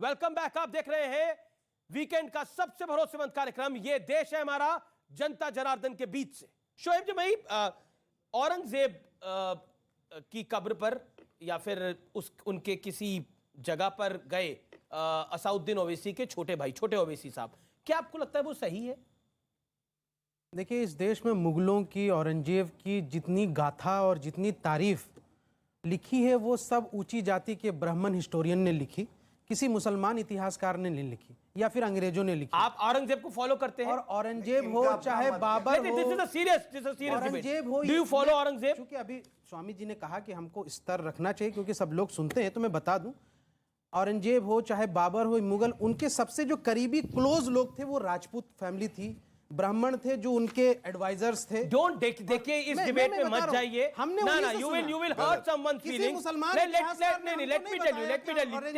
वेलकम बैक, आप देख रहे हैं वीकेंड का सबसे भरोसेमंद कार्यक्रम ये देश है हमारा, जनता जनार्दन के बीच से। शोएब जी भाई, औरंगजेब की कब्र पर या फिर उनके किसी जगह पर गए असाउद्दीन ओवैसी के छोटे भाई, छोटे ओवैसी साहब, क्या आपको लगता है वो सही है? देखिए, इस देश में मुगलों की, औरंगजेब की जितनी गाथा और जितनी तारीफ लिखी है वो सब ऊंची जाति के ब्राह्मण हिस्टोरियन ने लिखी, किसी मुसलमान इतिहासकार ने नहीं लिखी या फिर अंग्रेजों ने लिखी। आप औरंगजेब को फॉलो करते हैं? और औरंगजेब हो चाहे बाबर हो, this is a serious Aurangzeb हो, डू यू फॉलो औरंगजेब? क्योंकि अभी स्वामी जी ने कहा कि हमको स्तर रखना चाहिए क्योंकि सब लोग सुनते हैं, तो मैं बता दूं, औरंगजेब हो चाहे बाबर हो, मुगल, उनके सबसे जो करीबी क्लोज लोग थे वो राजपूत फैमिली थी, ब्राह्मण थे जो उनके एडवाइजर्स थे। डोंट देखिए इस डिबेट में मत जाइए। हमने ना you will hurt someone's feelings.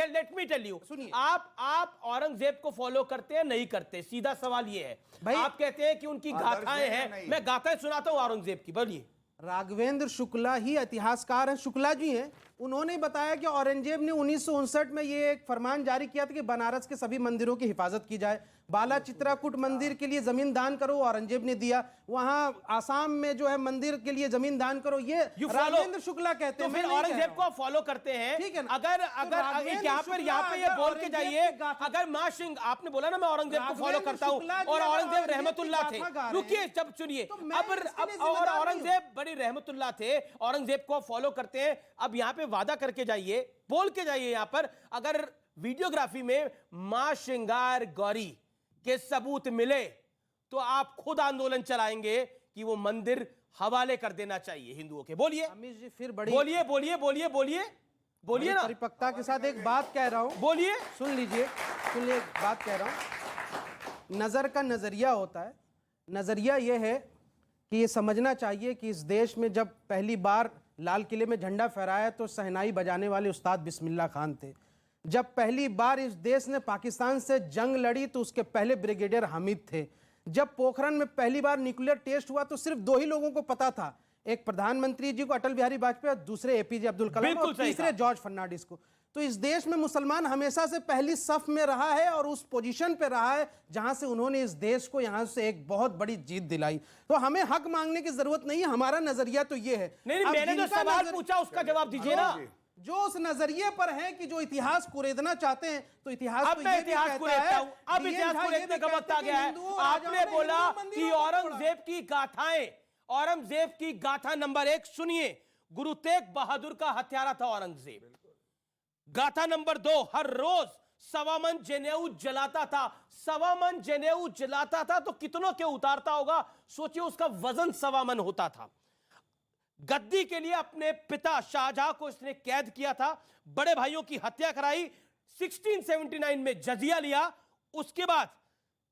Let me tell you, आप औरंगजेब को फॉलो करते हैं नहीं करते? सीधा सवाल ये है। आप कहते हैं कि उनकी गाथाएं हैं, मैं गाथाएं सुनाता हूं औरंगजेब की, बोलिए। राघवेंद्र शुक्ला ही इतिहासकार हैं, शुक्ला जी हैं, उन्होंने बताया कि औरंगजेब ने 1959 में ये एक फरमान जारी किया था कि बनारस के सभी मंदिरों की हिफाजत की जाए। बाला चित्राकूट मंदिर के लिए जमीन दान करो, औरंगजेब ने दिया। वहां आसाम में जो है मंदिर के लिए जमीन दान करो, ये राघवेंद्र शुक्ला कहते हैं। तो फिर औरंगजेब को फॉलो करते हैं, ठीक है? अगर यहाँ पे ये बोल के जाइए, अगर मां सिंह, आपने बोला ना मैं औरंगजेब को फॉलो करता हूँ और औरंगजेब रहमतुल्लाह थे, रुकिए जब सुनिए, अब और औरंगजेब बड़ी रहमतुल्लाह थे, औरंगजेब को फॉलो करते हैं। अब यहाँ पे वादा करके जाइए, बोल के जाइए यहाँ पर, अगर वीडियोग्राफी में मां श्रृंगार गौरी के सबूत मिले तो आप खुद आंदोलन चलाएंगे कि वो मंदिर हवाले कर देना चाहिए हिंदुओं के। बोलिए अमित जी, फिर बड़ी बोलिए ना, परिपक्वता के साथ एक बात कह रहा हूं, बोलिए, सुन लीजिए, एक बात कह रहा हूं। नजर का नजरिया होता है। नजरिया यह है कि ये समझना चाहिए कि इस देश में जब पहली बार लाल किले में झंडा फहराया तो शहनाई बजाने वाले उस्ताद बिस्मिल्लाह खान थे। जब पहली बार इस देश ने पाकिस्तान से जंग लड़ी तो उसके पहले ब्रिगेडियर हामिद थे। जब पोखरण में पहली बार न्यूक्लियर टेस्ट हुआ तो सिर्फ 2 ही लोगों को पता था, एक प्रधानमंत्री जी को अटल बिहारी वाजपेयी और दूसरे एपीजे अब्दुल कलाम और तीसरे जॉर्ज फर्नांडिस को। तो इस देश में मुसलमान हमेशा से पहली सफ में रहा है और उस पोजीशन पे रहा है जहां से उन्होंने इस देश को यहां से एक बहुत बड़ी जीत दिलाई। तो हमें हक मांगने की जरूरत नहीं है, हमारा नजरिया तो ये है। नहीं, मैंने जो सवाल पूछा उसका जवाब दीजिए ना। जो उस नजरिए पर है कि जो इतिहास कुरेदना चाहते हैं, तो इतिहास अब मैं इतिहास कुरेदता हूं, अब इतिहास कुरेदने का वक्त आ गया है। आपने बोला कि औरंगजेब की गाथा नंबर 1 सुनिए, गुरु तेग बहादुर का हत्यारा था औरंगजेब। गाथा नंबर 2, हर रोज 1.25 मन जनेऊ जलाता था। 1.25 मन जनेऊ जलाता था तो कितनों के उतारता होगा, सोचिए, उसका वजन 1.25 मन होता था। गद्दी के लिए अपने पिता शाहजहां को इसने कैद किया था, बड़े भाइयों की हत्या कराई, 1679 में जजिया लिया, उसके बाद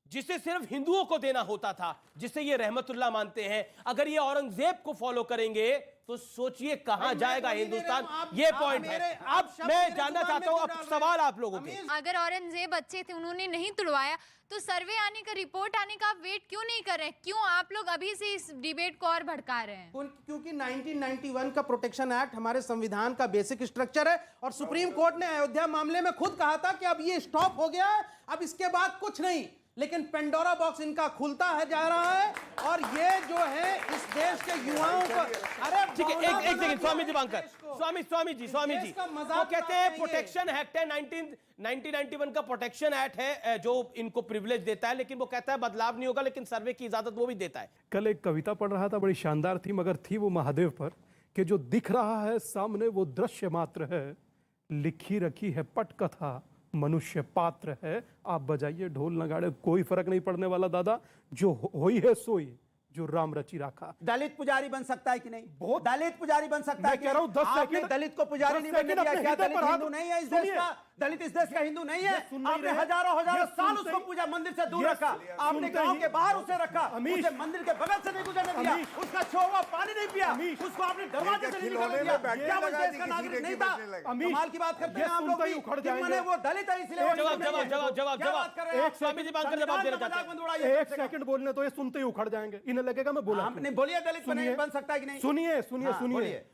जिसे सिर्फ हिंदुओं को देना होता था, जिसे ये रहमतुल्लाह मानते हैं, अगर ये औरंगजेब को फॉलो करेंगे तो सोचिए कहां जाएगा हिंदुस्तान। ये पॉइंट है। अब मैं जानना चाहता हूं, अब सवाल आप लोगों के, अगर औरंगजेब अच्छे थे, उन्होंने नहीं तुड़वाया, तो सर्वे आने का, रिपोर्ट आने का आप वेट क्यों नहीं कर रहे हैं? क्यों आप लोग अभी से इस डिबेट को और भड़का रहे हैं? क्योंकि 1991 का प्रोटेक्शन एक्ट हमारे संविधान का बेसिक स्ट्रक्चर है और सुप्रीम कोर्ट ने अयोध्या मामले में खुद कहा था कि अब ये स्टॉप हो गया है, अब इसके बाद कुछ नहीं। लेकिन पेंडोरा बॉक्स इनका खुलता है जा रहा है और ये जो है इस देश के युवाओं को, अरे ठीक है, एक सेकंड, स्वामी जी बांकर, स्वामी जी वो कहते हैं प्रोटेक्शन एक्ट है, 1991 का प्रोटेक्शन एक्ट है जो इनको प्रिविलेज देता है, लेकिन वो कहता है बदलाव नहीं होगा, लेकिन सर्वे की इजाजत वो भी देता है। कल एक कविता पढ़ रहा था, बड़ी शानदार थी, मगर थी वो महादेव पर कि जो दिख रहा है सामने वो दृश्य मात्र है, लिखी रखी है पटकथा मनुष्य पात्र है। आप बजाइए ढोल नगाड़े, कोई फर्क नहीं पड़ने वाला दादा, जो होई है सोई, जो राम रची रखा। दलित पुजारी बन सकता है कि नहीं? बहुत दलित पुजारी बन सकता है मैं कह रहा हूं 10 आपने सेकंड दलित को पुजारी नहीं बनने दिया। क्या दलित हिंदू नहीं है इस देश सुनिए। का? दलित इस देश का हिंदू नहीं है? आपने हजारों साल उसको पूजा मंदिर से दूर रखा, आपने गांव के बाहर उसे रखा, उसे मंदिर के बगल से नहीं गुजरने दिया, उसका छोवा पानी नहीं पिया, उसको आपने दरवाजे से नहीं निकलने दिया। क्या वो देश का नागरिक नहीं था? कमाल की बात करते हैं आप लोग भी कि मैंने वो दलित है इसलिए। एक सेकंड बोलने तो ये सुनते ही उखड़ जाएंगे, इन्हें लगेगा मैं बोला। आपने बोलिए दलित बन सकता है कि नहीं? सुनिए सुनिए सुनिए,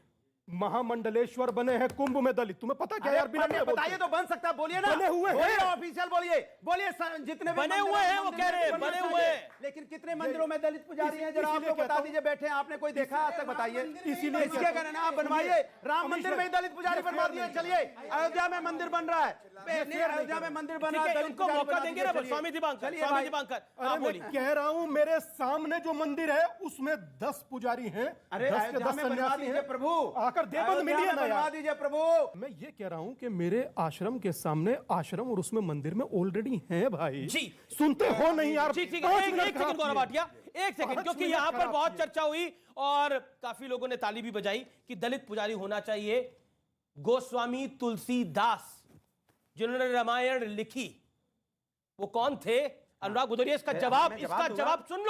महामंडलेश्वर बने हैं कुंभ में दलित, तुम्हें पता क्या यार? बिना बताइए तो बन सकता है, बोलिए ना। बने हुए हैं ऑफिशियल, बोलिए बोलिए जितने बने हुए हैं वो कह रहे हैं बने हुए हैं, लेकिन कितने मंदिरों में दलित पुजारी हैं जरा आपको बता दीजिए, बैठे हैं आपने कोई देखा आज तक? बताइए। इसीलिए इसके कहना आप बनवाइए, राम मंदिर में ही दलित पुजारी बनवा दिए। चलिए अयोध्या में मंदिर बन रहा है, अयोध्या में मंदिर बन रहा है, उनको मौका देंगे ना स्वामी दीपांकर। स्वामी दीपांकर आप बोलिए। कह रहा हूं मेरे सामने जो मंदिर है उसमें 10 पुजारी हैं, 10 के 10 सन्यासी हैं। प्रभु आकर देवबंद मिलिए ना बनवा दीजिए प्रभु। मैं ये कह रहा हूं कि मेरे आश्रम के सामने आश्रम और उसमें मंदिर में ऑलरेडी हैं भाई जी। सुनते हो नहीं यार? ठीक है, एक सेकंड गौरव भाटिया, एक सेकंड, क्योंकि यहां पर बहुत चर्चा हुई और काफी लोगों ने ताली भी बजाई कि दलित पुजारी होना चाहिए। गोस्वामी तुलसीदास जिन्होंने रामायण लिखी, वो कौन थे? अनुराग भदौरिया, इसका जवाब सुन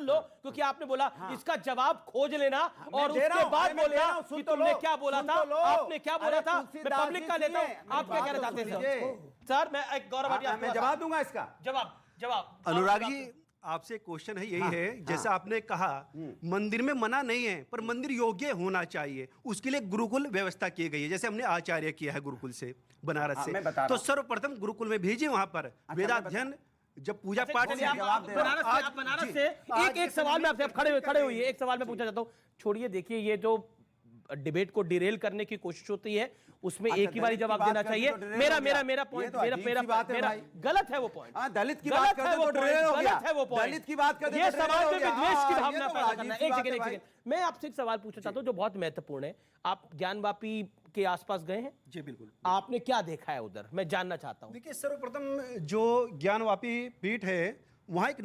लो क्योंकि आपने बोला इसका जवाब खोज लेना और उसके बाद बोलना कि तुमने क्या बोला था, आपने क्या बोला था। मैं पब्लिक का लेता हूं, आप क्या कहना चाहते हैं सर? मैं एक गौरव भाटिया मैं जवाब दूंगा इसका। जवाब अनुराग जी, आपसे क्वेश्चन है यही है, जैसा आपने कहा मंदिर में मना नहीं है पर मंदिर योग्य होना चाहिए, उसके लिए गुरुकुल व्यवस्था की गई है, जैसे हमने आचार्य किया है गुरुकुल से बनारस से। तो सर्वप्रथम गुरुकुल में भेजिए, वहां पर वेदाध्ययन जब पूजा पाठ बनारस से एक सवाल में आपसे खड़े हुई है, एक सवाल में पूछना चाहता हूं। छोड़िए, देखिए ये जो डिबेट को डिरेल करने की कोशिश होती है उसमें एक ही बारी जवाब देना चाहिए। मेरा पॉइंट मेरा गलत है वो पॉइंट। दलित की बात करते तो डिरेल हो गया। गलत है वो पॉइंट। दलित की बात करते ये सवाल में विद्वेष की भावना पैदा करना। एक सेकंड, मैं आपसे एक सवाल पूछना चाहता हूं जो बहुत महत्वपूर्ण है। आप ज्ञानवापी के आसपास गए हैं? जी बिल्कुल। आपने क्या देखा है उधर, मैं जानना चाहता हूं। देखिए, सर्वप्रथम जो ज्ञानवापी पीठ है वहां एक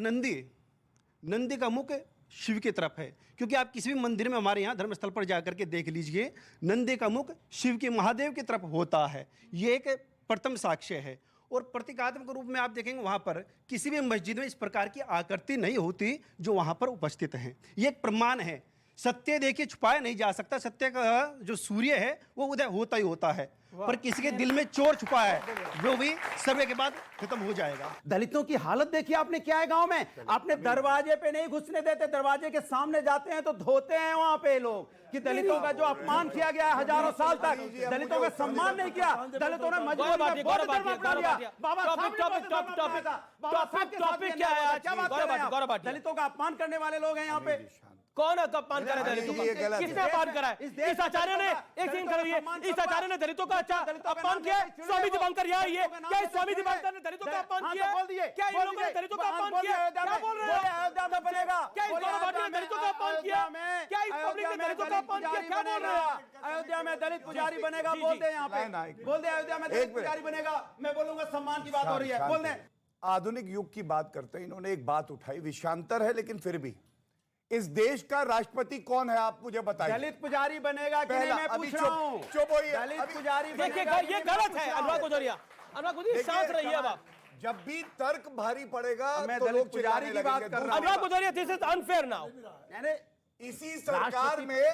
नंदी का मुख शिव की तरफ है, क्योंकि आप किसी भी मंदिर में हमारे यहाँ धर्मस्थल पर जाकर के देख लीजिए, नंदी का मुख शिव के महादेव की तरफ होता है। ये एक प्रथम साक्ष्य है। और प्रतीकात्मक रूप में आप देखेंगे वहाँ पर किसी भी मस्जिद में इस प्रकार की आकृति नहीं होती जो वहाँ पर उपस्थित हैं। ये एक प्रमाण है। सत्य देखिए छुपाया नहीं जा सकता, सत्य का जो सूर्य है वो उदय होता ही होता है, पर किसी के दिल में चोर छुपा है वो भी सर्वे के बाद खत्म हो जाएगा। दलितों की हालत देखिए आपने क्या है गांव में। आपने दरवाजे पे नहीं घुसने देते, दरवाजे के सामने जाते हैं तो धोते हैं वहां पे लोग कि दलितों का जो अपमान किया गया है हजारों साल तक, दलितों का सम्मान नहीं किया, दलितों ने मजबूरी में बौद्ध धर्म अपना लिया। बाबा टॉपिक क्या है आज? दलितों का अपमान करने वाले लोग हैं यहाँ पे। कौन अपमान करा दलितों का? किसने अपमान करा है? इस आचार्य ने, एक सेकंड खड़े रहिए, इस आचार्य ने दलितों का अच्छा अपमान किया? स्वामी दीपांकर यहाँ आइए, क्या स्वामी दीपांकर ने दलितों का अपमान किया? क्या इन लोगों ने दलितों का अपमान किया? क्या बोल रहे हैं? अयोध्या में बनेगा। क्या इस गौरव भाटिया ने दलितों का अपमान किया? क्या इस पब्लिक ने दलितों का अपमान किया? क्या बोल रहे हैं? अयोध्या में दलित पुजारी बनेगा, बोल दे यहाँ पे, बोल दे अयोध्या में दलित पुजारी बनेगा। मैं बोलूंगा सम्मान की बात हो रही है, बोल दे। आधुनिक युग की बात करते हैं, इन्होंने एक बात उठाई, विषयांतर है लेकिन फिर भी इस देश का राष्ट्रपति कौन है आप मुझे बताइए। दलित पुजारी बनेगा कि नहीं, मैं पूछ रहा हूं। चुप होइए। दलित पुजारी बनेगा, ये गलत है। अनुराग भदौरिया शांत रहिए। अब आप जब भी तर्क भारी पड़ेगा मैं तो दलित लोग पुजारी की बात कर रहा हूं। Anurag Bhadauria, this is unfair now. इसी सरकार में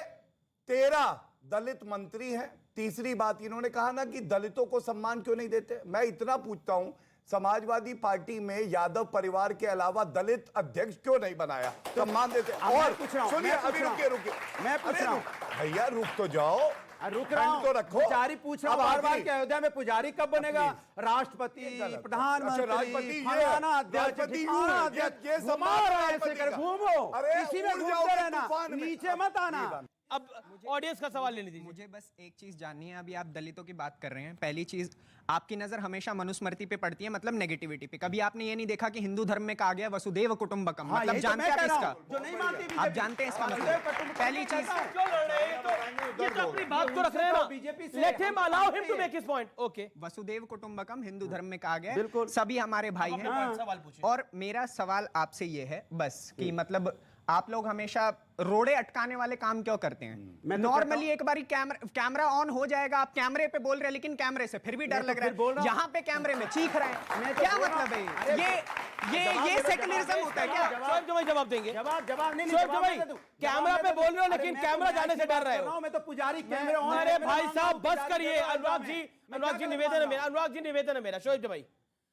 13 दलित मंत्री हैं। तीसरी बात इन्होंने कहा ना कि दलितों को सम्मान क्यों नहीं देते। मैं इतना पूछता हूं, समाजवादी पार्टी में यादव परिवार के अलावा दलित अध्यक्ष क्यों नहीं बनाया? सम्मान देते। और सुनिए, अभी रुकिए, मैं पूछ रहा हूं भैया, रुक तो जाओ, रुक रहा हूं तो रखो। पुजारी पूछ रहा हूं बार-बार कि अयोध्या में पुजारी कब बनेगा? राष्ट्रपति, प्रधानमंत्री, फलाना अध्यक्ष, ये सम्मान ऐसे कर घूमो, इसी में घूमते रहना, नीचे मत आना। अब ऑडियंस का सवाल लेने दीजिए। मुझे बस एक चीज जाननी है। अभी आप दलितों की बात कर रहे हैं, पहली चीज आपकी नजर हमेशा मनुस्मृति पे पड़ती है, मतलब नेगेटिविटी पे। कभी आपने ये नहीं देखा कि हिंदू धर्म में कहा गया वसुदेव कुटुंबकम, मतलब जानते हैं आप इसका? जो नहीं मानते आप जानते हैं इसका मतलब? पहली चीज ये तो अपनी बात को रख रहे हैं ना, बीजेपी से let him allow him to make his point. Okay, वसुदेव कुटुंबकम हिंदू धर्म में कहा गया है, सभी हमारे भाई हैं। और मेरा सवाल आपसे ये है बस कि मतलब आप लोग हमेशा रोड़े अटकाने वाले काम क्यों करते हैं? नॉर्मली एक बारी कैमरा ऑन हो जाएगा, आप कैमरे पे बोल रहे हैं लेकिन कैमरे से फिर भी डर लग रहा है, यहाँ पे कैमरे में चीख रहे हैं, क्या मतलब है? ये सेक्युलरिज्म होता है क्या? शोएब भाई जवाब देंगे। जवाब नहीं, शोएब भाई कैमरा पे बोल रहे हो लेकिन कैमरा जाने से डर रहे हो। मैं तो पुजारी कैमरे ऑन। अरे भाई साहब बस करिए। अनुराग जी निवेदन है मेरा। शोएब भाई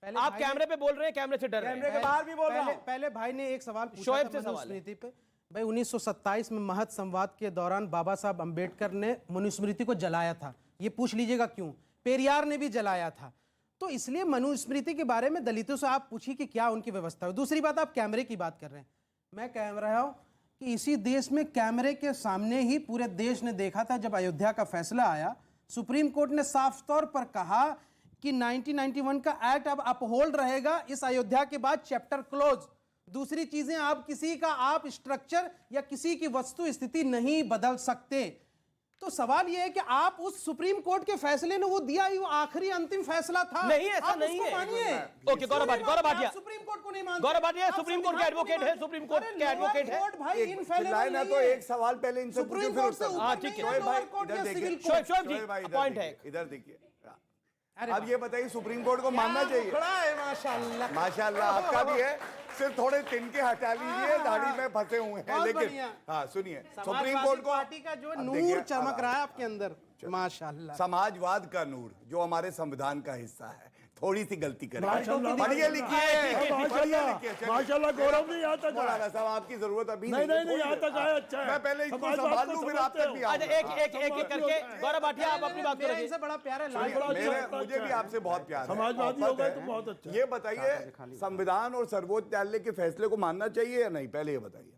आप कैमरे पे बोल रहे हैं, कैमरे से डर रहे हैं। कैमरे के बाहर भी बोल रहा हूं। पहले भाई ने एक सवाल पूछा शोएब था से सवाल है। मनुस्मृति पे। भाई 1927 में महत संवाद के दौरान बाबा साहब अंबेडकर ने मनुस्मृति को जलाया था। ये पूछ लीजिएगा क्यों। पेरियार ने भी जलाया था। तो इसलिए मनुस्मृति के बारे में दलितों से आप पूछिए कि क्या उनकी व्यवस्था है। दूसरी बात, आप कैमरे की बात कर रहे हैं। मैं कह रहा हूं कि इसी देश में कैमरे के सामने ही पूरे देश ने देखा था जब अयोध्या का फैसला आया। सुप्रीम कोर्ट ने साफ तौर पर कहा कि 1991 का एक्ट अब अपहोल्ड रहेगा। इस अयोध्या के बाद चैप्टर क्लोज। दूसरी चीजें, आप किसी का आप स्ट्रक्चर या किसी की वस्तु स्थिति नहीं बदल सकते। तो सवाल यह है कि आप उस सुप्रीम कोर्ट के फैसले ने वो दिया ही वो आखिरी अंतिम फैसला था। नहीं, ऐसा आप नहीं उसको है। मानिए। Okay, Gaurav Bhatia supreme court को नहीं मानते। गौरव भाटिया सुप्रीम कोर्ट के एडवोकेट है। सुप्रीम कोर्ट के एडवोकेट है। भाई चिल्लाए ना तो एक सवाल पहले इनसे सुप्रीम पूछो, कोर्ट फिर से उत्तर। हाँ, ठीक है। शोएब भाई कोर्ट इधर या देखिए। सिविल शोएब जी शोएब भाई इधर पॉइंट देखिए, है। इधर देखिए। अब ये बताइए सुप्रीम कोर्ट को मानना चाहिए? माशाल्लाह माशाल्लाह आपका भी है। सिर्फ थोड़े तिनके हटा लीजिए, दाढ़ी में फंसे हुए हैं। बहुत लेकिन बढ़िया। हाँ सुनिए, सुप्रीम समाजवादी कोर्ट को पार्टी का जो अब नूर देखिए, चमक रहा है आपके अंदर, माशाल्लाह। समाजवाद का नूर जो हमारे संविधान का हिस्सा है, थोड़ी सी गलती करें। माशाल्लाह, पढ़िए लिखिए, माशाल्लाह गौरव नहीं आता मौलाना साहब आपकी जरूरत अभी नहीं यहाँ तक आया। अच्छा है। मैं पहले इनको समाजवाद संभाल को लूं, फिर समझते आप तक हो। भी अच्छा, एक एक करके गौरव भाटिया आप अपनी बात मेरा करेंगे। इनसे बड़ा प्यार है। मुझे भी आपसे बहुत प्यार है। समाजवादी हो गए तो बहुत अच्छा। ये बताइए संविधान और सर्वोच्च न्यायालय के फैसले को मानना चाहिए या नहीं, पहले ये बताइए।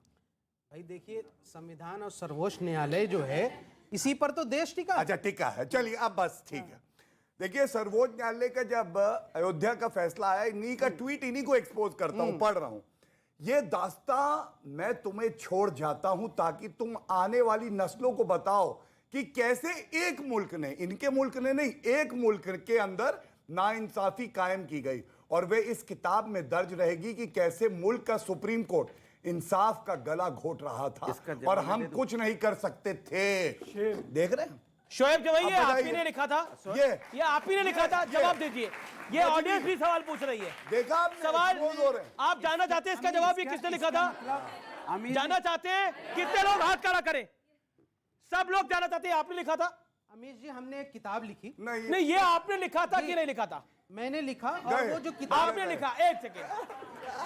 भाई देखिए, संविधान और सर्वोच्च न्यायालय जो है इसी पर तो देश टिका। अच्छा टिका है, चलिए अब बस ठीक है। देखिए सर्वोच्च न्यायालय का जब अयोध्या का फैसला आया, इन्हीं का ट्वीट इन्हीं को एक्सपोज करता हूं, पढ़ रहा हूं। ये दास्तां मैं तुम्हें छोड़ जाता हूं ताकि तुम आने वाली नस्लों को बताओ कि कैसे एक मुल्क ने, इनके मुल्क ने नहीं, एक मुल्क के अंदर नाइंसाफी कायम की गई। और वे इस किताब में दर्ज रहेगी कि कैसे मुल्क का सुप्रीम कोर्ट इंसाफ का गला घोट रहा था और हम कुछ नहीं कर सकते थे। देख रहे हैं शोएब जी भाई, ये अब आप ही बताइए। ने लिखा था। ये आप ही ने लिखा था। जवाब दीजिए। ये ऑडियंस भी सवाल पूछ रही है। देखा आपने? सवाल expose हो रहे हैं। आप जानना चाहते हैं इसका जवाब ये किसने लिखा था? जानना चाहते हैं? कितने लोग हाथ खड़ा करें? सब लोग जानना चाहते हैं आपने लिखा था? अमीर जी, हमने एक किताब लिखी। नहीं, ये आपने लिखा था कि नहीं लिखा था? मैंने लिखा। और वो जो किताब आपने लिखा, एक सेकेंड,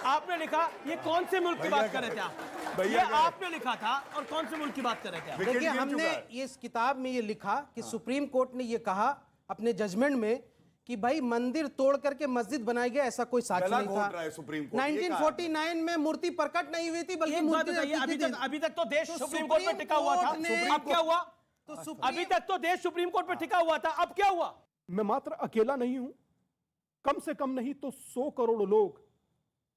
आपने लिखा। ये कौन से मुल्क की बात कर रहे थे आप? ये आपने लिखा था और कौन से मुल्क की बात कर रहे थे आप? देखिए, हमने ये इस किताब में ये लिखा कि सुप्रीम कोर्ट ने ये कहा अपने जजमेंट में कि भाई मंदिर तोड़ करके मस्जिद बनाई गई, ऐसा कोई साक्ष्य गला नहीं घोट था। रहा है सुप्रीम कोर्ट। 1949 में मूर्ति प्रकट नहीं हुई थी, बल्कि एक बात मूर्ति बताइए, अभी तक तो देश तो सुप्रीम कोर्ट पे टिका हुआ था। अब क्या हुआ? अभी तक तो देश सुप्रीम कोर्ट पे टिका हुआ था, अब क्या हुआ? मैं मात्र अकेला नहीं हूं। कम से कम नहीं तो 100 करोड़ लोग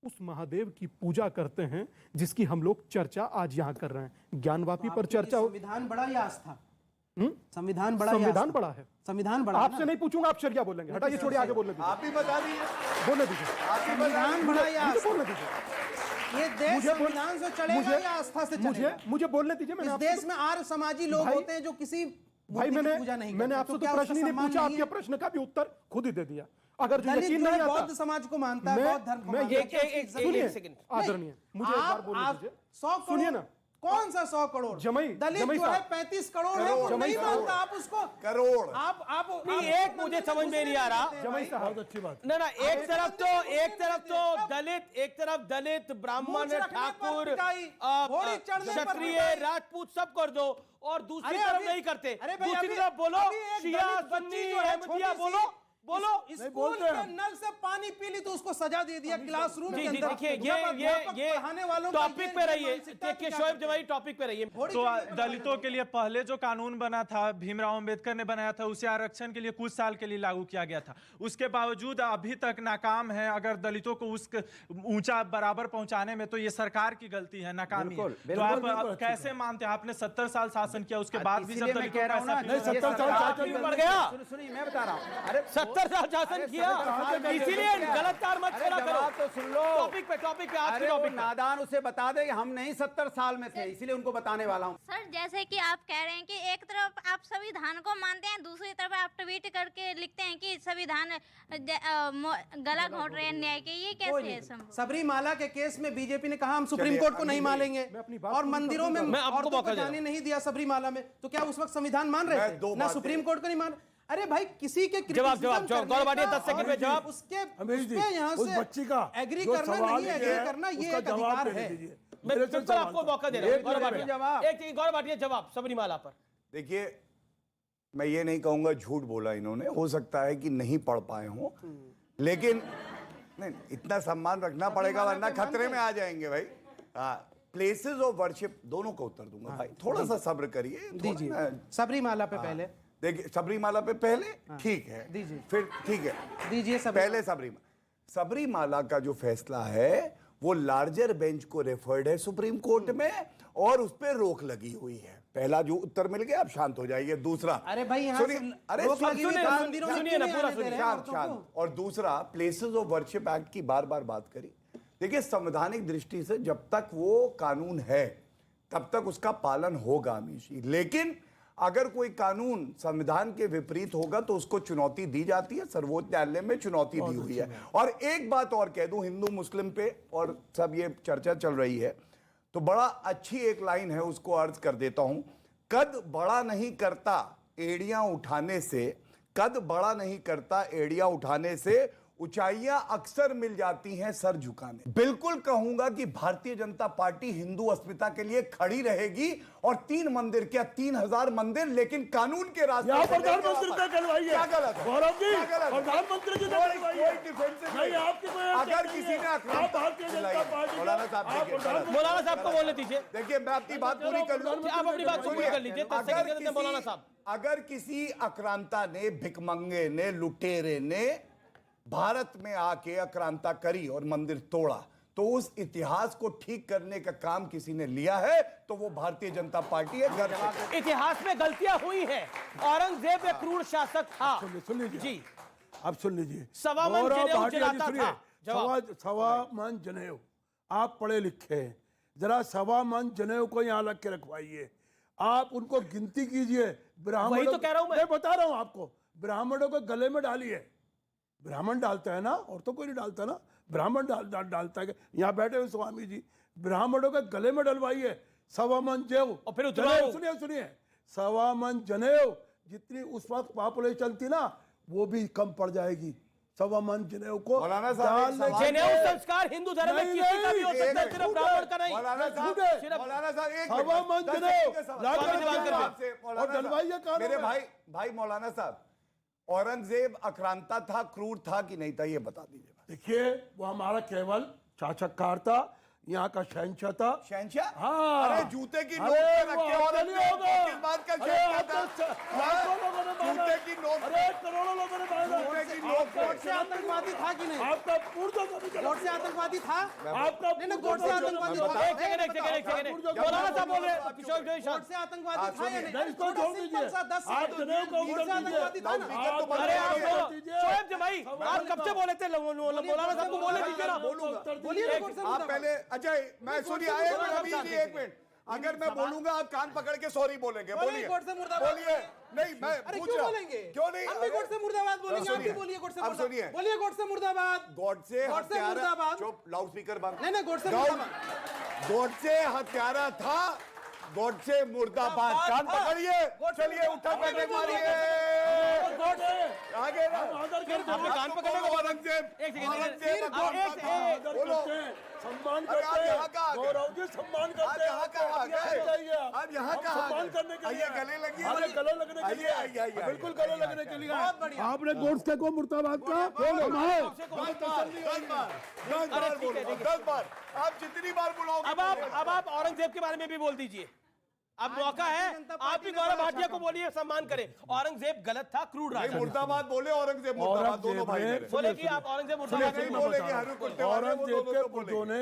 उस महादेव की पूजा करते हैं जिसकी हम लोग चर्चा आज यहां कर रहे हैं। ज्ञानवापी पर चर्चा हो। संविधान बड़ा या आस्था? संविधान बड़ा? संविधान बड़ा है। संविधान बड़ा। आपसे नहीं पूछूंगा, आप शरिया बोलेंगे। हटाइए, छोड़िए, आगे बोलने दीजिए। आप ही बता दीजिए, बोलने दीजिए। संविधान बड़ा या मुझे आस्था? बोलने दीजिए। ये देश संविधान से चलेगा या आस्था से चलेगा? मुझे बोलने दीजिए। इस देश में आर्य समाजी लोग होते हैं जो किसी भाई मैंने मैंने आपसे तो प्रश्न ही नहीं पूछा, आपके प्रश्न का भी उत्तर खुद ही दे दिया। अगर जो यकीन नहीं आता, बौद्ध समाज को मानता है, बौद्ध धर्म को मानता है। सुनिए आदरणीय, मुझे एक बार बोलने दीजिए। 100 सुनिए ना, कौन सा 100 करोड़? दलित जो है 35 करोड़ है, वो नहीं मानता। आप उसको करोड़ आप नहीं, एक मुझे समझ में नहीं आ रहा। जमाई साहब बहुत अच्छी बात। ना एक तरफ तो दलित, एक तरफ दलित, ब्राह्मण, ठाकुर, क्षत्रिय, राजपूत सब कर दो, और दूसरी तरफ नहीं करते। दूसरी तरफ बोलो शिया, सुन्नी, अहमदिया, बोलो स्कूल के नल से पानी पी ली तो उसको सजा दे दिया क्लासरूम के अंदर। देखिए ये टॉपिक पे रहिए। देखिए शोएब जवाई, टॉपिक पे रहिए। तो दलितों के लिए पहले जो कानून बना था, भीमराव अंबेडकर ने बनाया था, उसे आरक्षण के लिए कुछ साल के लिए लागू किया गया था। उसके बावजूद अभी तक नाकाम है। अगर दलितों को उस ऊंचा बराबर पहुंचाने में, तो ये सरकार की गलती है, नाकामी है। तो आप कैसे मानते हैं? आपने 70 साल शासन किया, उसके बाद भी सब दलितों का सुनिए मैं बता रहा हूँ। अरे 70 साल शासन किया, इसीलिए गलत कार मत अरे करा करो। जवाब तो सुन लो। टॉपिक पे आज के अरे वो टॉपिक पे। नादान उसे बता दे कि हम नहीं 70 साल में थे, इसीलिए उनको बताने वाला हूँ। सर जैसे कि आप कह रहे हैं कि एक तरफ आप संविधान को मानते हैं, दूसरी तरफ आप ट्वीट करके लिखते हैं कि संविधान गला घोंट रहे हैं न्याय के, ये कैसे है संभव? सबरीमाला के केस में बीजेपी ने कहा हम सुप्रीम कोर्ट को नहीं मानेंगे और मंदिरों में औरतों को जाने नहीं दिया सबरीमाला में, तो क्या उस वक्त संविधान मान रहे थे? ना सुप्रीम कोर्ट को नहीं मान। अरे भाई किसी के जवाब गौरव भाटिया 10 सेकंड में जवाब। उसके यहाँ से बच्ची का एग्री करना नहीं एग्री करना ये एक अधिकार है। मैं बिल्कुल आपको मौका दे रहा हूं। गौरव भाटिया एक गौरव भाटिया जवाब सबरीमाला पर। देखिए मैं ये नहीं कहूंगा झूठ बोला इन्होंने, हो सकता है कि नहीं पढ़ पाए हों, लेकिन नहीं इतना सम्मान रखना पड़ेगा वरना खतरे में आ जाएंगे भाई। प्लेसेस ऑफ वर्शिप दोनों का उत्तर दूंगा भाई, थोड़ा सा सब्र करिए। सबरीमाला पे पहले देखिए, सबरीमाला पे पहले ठीक है, दीजिए फिर ठीक है, दीजिए पहले सबरीमाला का जो फैसला है वो लार्जर बेंच को रेफर्ड है सुप्रीम कोर्ट में और उस पर रोक लगी हुई है। पहला जो उत्तर मिल गया, आप शांत हो जाइए। दूसरा, अरे भाई यहाँ सुनिए, अरे सुनिए ना पूरा सुनिए, शांत। और दूसरा, प्लेसेस ऑफ वर्शिप एक्ट की बार बार बात करी। देखिए संवैधानिक दृष्टि से जब तक वो कानून है तब तक उसका पालन होगा अमीश जी, लेकिन अगर कोई कानून संविधान के विपरीत होगा तो उसको चुनौती दी जाती है। सर्वोच्च न्यायालय में चुनौती दी हुई है। और एक बात और कह दूं, हिंदू मुस्लिम पे और सब ये चर्चा चल रही है तो बड़ा अच्छी एक लाइन है, उसको अर्ज कर देता हूं। कद बड़ा नहीं करता एड़ियां उठाने से, कद बड़ा नहीं करता एड़ियां उठाने से, ऊंचाइयां अक्सर मिल जाती हैं सर झुकाने। बिल्कुल कहूंगा कि भारतीय जनता पार्टी हिंदू अस्मिता के लिए खड़ी रहेगी और 3 मंदिर क्या 3000 मंदिर, लेकिन कानून के रास्ते। प्रधानमंत्री का गलवाइए, क्या गलत है? गौरव जी, प्रधानमंत्री की कोई डिफेंसिव नहीं। अगर किसी ने मौलाना साहब को बोलने दीजिए। देखिए मैं अपनी बात पूरी कर लूं, आप अपनी बात पूरी कर लीजिए। मौलाना साहब, अगर किसी आक्रांता ने, भिखमंगे ने, लुटेरे ने भारत में आके आक्रांता करी और मंदिर तोड़ा तो उस इतिहास को ठीक करने का काम किसी ने लिया है तो वो भारतीय जनता पार्टी है। इतिहास में गलतियां हुई हैं। औरंगजेब एक क्रूर शासक था। सुन लीजिए जी, अब सुन लीजिए। सवा मन जनेऊ जलाता था। सवा मन जनेऊ, आप पढ़े लिखे हैं, जरा सवा मन जनेऊ को यहाँ लग के रखवाइए। आप उनको गिनती कीजिए। ब्राह्मण, वही तो कह रहा हूं मैं बता रहा हूं आपको, ब्राह्मणों को गले में डालिए। ब्राह्मण डालता है ना, और तो कोई नहीं डालता ना, ब्राह्मण डालता है। यहाँ बैठे हुए स्वामी जी, ब्राह्मणों के गले में डलवाइए सवा मन जनेऊ। और फिर सुनिए, सवा मन जनेऊ जितनी उस वक्त पॉपुलेशन थी ना वो भी कम पड़ जाएगी। सवा मन जनेऊ को जनेऊ संस्कार हिंदू धर्म में किसी का भी हो सकता है, सिर्फ ब्राह्मण का नहीं। सवा मन जनेऊ और डलवाइए कानून। मेरे भाई मौलाना साहब, औरंगजेब आक्रांता था, क्रूर था कि नहीं था, ये बता दीजिए। देखिए वो हमारा केवल शासककार था, यहाँ का शहंशाह था। शहंशाह? हाँ। अरे जूते की नोक पे रख के औरंगजेब किस बात का शहंशाह था? जूते की नोक, अरे करोड़ों लोगों ने माना। जूते की नोक पे गोडसे आतंकवादी था कि नहीं? आपका पूर्व गोडसे आतंकवादी था? आपका नहीं, गोडसे आतंकवादी था। एक सेकंड, मौलाना साहब बोल रहे हैं। किशोर जोशी साहब, गोडसे आतंकवादी था या नहीं? इसको छोड़ दीजिए। आप जनेऊ को गोडसे आतंकवादी था ना? अरे आप शोएब जी भाई, आप कब से बोले थे? मौलाना साहब को बोले दीजिए ना। बोलिए गोडसे आप पहले अजय, मैं सुनिए एक मिनट, अगर मैं बोलूंगा आप कान पकड़ के सॉरी बोलेंगे। बोलिए बोलिए। नहीं मैं पूछ रहा हूं क्यों नहीं? हम भी गोडसे मुर्दाबाद बोलेंगे, आप भी बोलिए गोडसे मुर्दाबाद। सुनिए, बोलिए गोडसे मुर्दाबाद। गोडसे मुर्दाबाद। चुप, लाउड स्पीकर बंद। नहीं गोडसे मुर्दाबाद। गोडसे हत्यारा था, गोडसे मुर्दाबाद। कान पकड़िए, चलिए उठा बैठे मारिए आगे। आपने कान पकड़े को औरंगजेब बोलो, सम्मान करते हैं। गौरव जी सम्मान करते हैं। अब यहाँ का सम्मान करने के लिए गले लगिए, गले लगने के लिए, बिल्कुल गले लगने के लिए। आपने गोडसे को मुर्दाबाद का 10 बार, आप जितनी बार बुलाओगे। अब आप औरंगजेब के बारे में भी बोल दीजिए। अब मौका है, आप भी गौरव भाटिया को बोलिए, सम्मान करें। औरंगजेब गलत था, क्रूर राजा। मुर्दाबाद बोले, औरंगजेब मुर्दाबाद, दोनों भाई बोले कि आप औरंगजेब मुर्दाबाद नहीं बोलेंगे। औरंगजेब के पुत्रों ने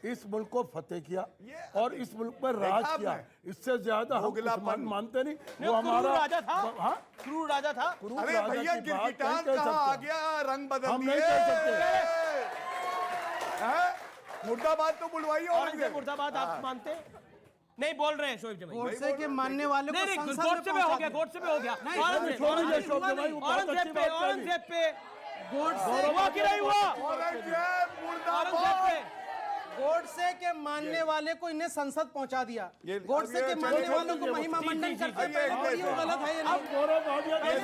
इस मुल्क को फतेह किया और इस मुल्क पर राज किया। इससे ज्यादा हम उस्मान मानते नहीं। वो हमारा राजा था, हाँ क्रूर राजा था। अरे भैया गिरगिटार कहाँ आ गया, रंग बदल हम दिए। नहीं कह सकते। मुर्दाबाद तो बुलवाइए। औरंगजेब मुर्दाबाद आप मानते नहीं बोल रहे हैं शोएब जमाई? गोडसे के मानने वालों को नहीं संसद गोडसे में हो गया, गोडसे में हो गया। औरंगजेब पे गोडसे हुआ कि नहीं हुआ? औरंगजेब पे गोडसे के मानने वाले को इन्हें संसद पहुंचा दिया। गोडसे के मानने वालों को महिमा मंडन करते हैं। ये गलत है। अब गौरव भाटिया इस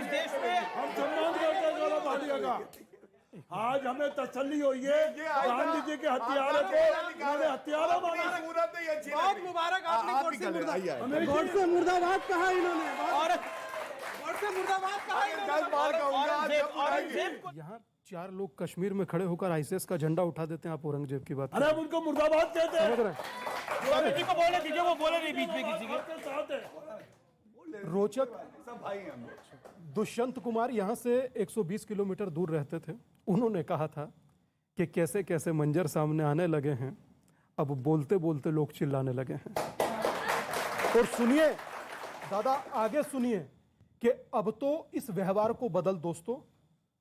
देश में हम सम्मान करते हैं गौरव भाटिया का। आज हमें तसल्ली हुई है, गांधी जी के हथियारों को उन्होंने हथियारों माना। बहुत मुबारक आपने गोडसे मुर्दाबाद, गोडसे मुर्दाबाद कहा इन्होंने, गोडसे मुर्दाबाद कहा इन्होंने। यहाँ 4 लोग कश्मीर में खड़े होकर आईसीएस का झंडा उठा देते हैं, आप औरंगजेब की बात। अरे अब उनको मुर्दाबाद कहते हैं। जी को बोलने दीजिए, वो बोले नहीं बीच में किसी के। रोचक दुष्यंत कुमार यहाँ से 120 किलोमीटर दूर रहते थे। उन्होंने कहा था कि कैसे कैसे मंजर सामने आने लगे हैं, अब बोलते बोलते लोग चिल्लाने लगे हैं। और सुनिए दादा, आगे सुनिए कि अब तो इस व्यवहार को बदल दोस्तों,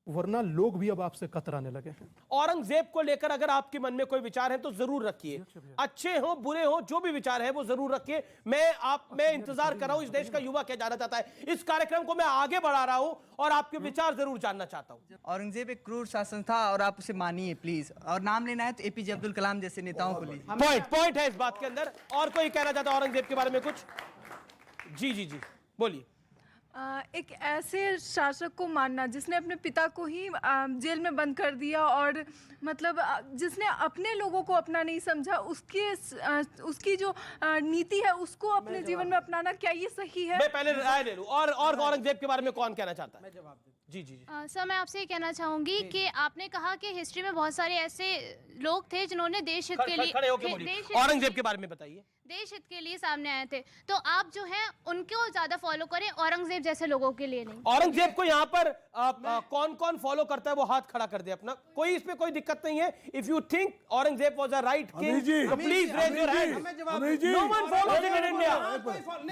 वरना लोग भी अब आपसे कतराने लगे हैं। औरंगजेब को लेकर अगर आपके मन में कोई विचार है तो जरूर रखिए, अच्छे हो बुरे हो, जो भी विचार है वो जरूर रखिए। मैं इंतजार कर रहा हूं, इस देश का युवा क्या जानना चाहता है। इस कार्यक्रम को मैं आगे बढ़ा रहा हूं और आपके विचार जरूर जानना चाहता हूं। औरंगजेब एक क्रूर शासन था और आप उसे मानिए प्लीज, और नाम लेना है तो एपीजे अब्दुल कलाम जैसे नेताओं को लीजिए। पॉइंट है इस बात के अंदर। और कोई कहना चाहता है औरंगजेब के बारे में कुछ? जी बोलिए। एक ऐसे शासक को मानना जिसने अपने पिता को ही जेल में बंद कर दिया और मतलब जिसने अपने लोगों को अपना नहीं समझा, उसकी जो नीति है उसको अपने जीवन में अपनाना, क्या ये सही है? मैं पहले राय ले लूं। और औरंगजेब के बारे में कौन कहना चाहता है? मैं जवाब देता हूं। जी सर, मैं आपसे ये कहना चाहूंगी कि आपने कहा कि हिस्ट्री में बहुत सारे ऐसे लोग थे जिन्होंने देश हित के लिए, औरंगजेब के बारे में बताइए। देश हित के लिए सामने आए थे, तो आप जो है उनको ज्यादा फॉलो करें, औरंगजेब जैसे लोगों के लिए नहीं। औरंगजेब को यहाँ पर कौन कौन फॉलो करता है वो हाथ खड़ा कर दे अपना। कोई इसमें कोई दिक्कत नहीं है। If you think Aurangzeb was a right king, please raise your hand. No one follows in India.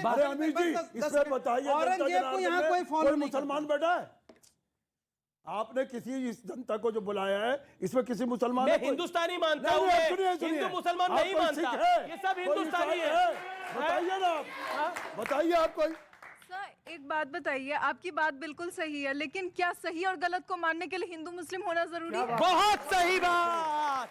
अरे अमीर जी, इसमें बताइए औरंगजेब को यहाँ कोई फॉलो नहीं, मुसलमान बैठा है? आपने किसी इस जनता को जो बुलाया है, इसमें किसी मुसलमान? मैं हिंदुस्तानी मानता हूँ, हिंदू मुसलमान नहीं मानता, ये सब हिंदुस्तानी है। बताइए ना आप, बताइए आप कोई। सर एक बात बताइए, आपकी बात बिल्कुल सही है, लेकिन क्या सही और गलत को मानने के लिए हिंदू मुस्लिम होना जरूरी है? बहुत सही बात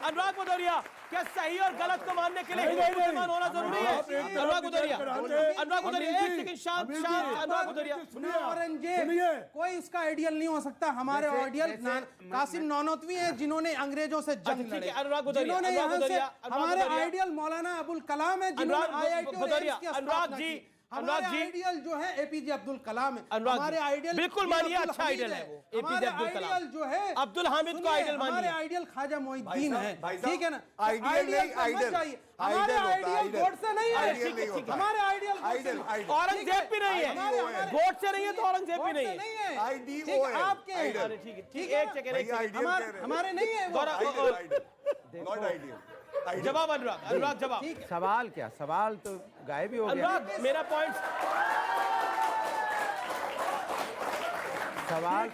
अनुराग भदौरिया, क्या सही और गलत को मानने के लिए हिंदू मुसलमान होना जरूरी है? अनुराग भदौरिया, एक सेकंड शांत। अनुराग भदौरिया, औरंगजेब कोई उसका आइडियल नहीं हो सकता। हमारे आइडियल कासिम नौनोतवी हैं जिन्होंने अंग्रेजों से जंग लड़ी। जिन्होंने यहाँ से हमारे आइडियल मौलाना अबुल कलाम है, जिन्होंने अनुराग जी, हमारे आइडियल जो है एपीजे अब्दुल कलाम है। हमारे आइडियल बिल्कुल मानिए, अच्छा आइडियल है वो एपीजे अब्दुल कलाम। जो है अब्दुल हामिद को आइडियल मानिए। हमारे आइडियल ख्वाजा मोइनुद्दीन है, ठीक है ना? आइडियल हमारे आइडियल गोडसे नहीं है, हमारे आइडियल औरंगजेब भी नहीं है, गोडसे नहीं है तो औरंगजेब भी नहीं है। आपके ठीक है, एक सेकंड, हमारे नहीं है। जवाब अनुराग जवाब। सवाल क्या, सवाल तो गायब ही हो गया। अनुराग मेरा पॉइंट, सवाल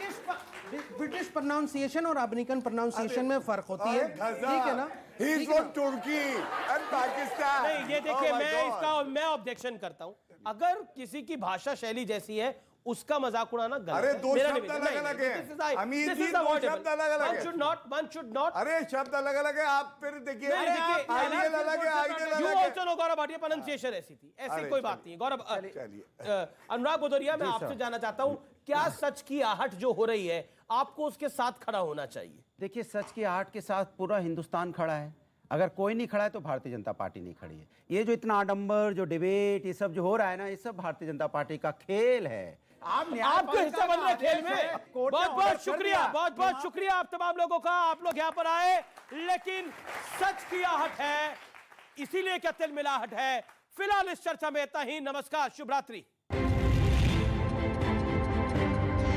ब्रिटिश प्रोनाउंसिएशन और अमेरिकन प्रोनाउंसिएशन में फर्क होती है, ठीक है ना? तुर्की एंड पाकिस्तान। नहीं, ये देखिए, मैं ऑब्जेक्शन करता हूं। अगर किसी की भाषा शैली जैसी है उसका मजाक उड़ाना गलत है। अरे दो शब्द अलग-अलग हैं। अमीर जी, दो शब्द अलग-अलग हैं। One should not। अरे शब्द अलग-अलग है। आप फिर देखिए, आइडियल अलग है, आइडियल अलग है। You also know Gaurav Bhatia, pronunciation ऐसी थी, ऐसी कोई बात नहीं है। गौरव, अनुराग भदौरिया, मैं आपसे जानना चाहता हूं, क्या सच की आहट जो हो रही है आपको उसके साथ खड़ा होना चाहिए? देखिए, सच की आहट के साथ पूरा हिंदुस्तान खड़ा है। अगर कोई नहीं खड़ा है तो भारतीय जनता पार्टी नहीं खड़ी है। ये जो इतना आडंबर, जो डिबेट, ये सब जो हो रहा है ना, ये सब भारतीय जनता पार्टी का खेल है। आपको हिस्सा बन रहे खेल में। बहुत बहुत शुक्रिया, बहुत बहुत शुक्रिया आप तमाम लोगों का। आप लोग यहाँ पर आए, लेकिन सच की आहट है, इसीलिए क्या तिलमिलाहट है। फिलहाल इस चर्चा में इतना ही। नमस्कार, शुभ रात्रि।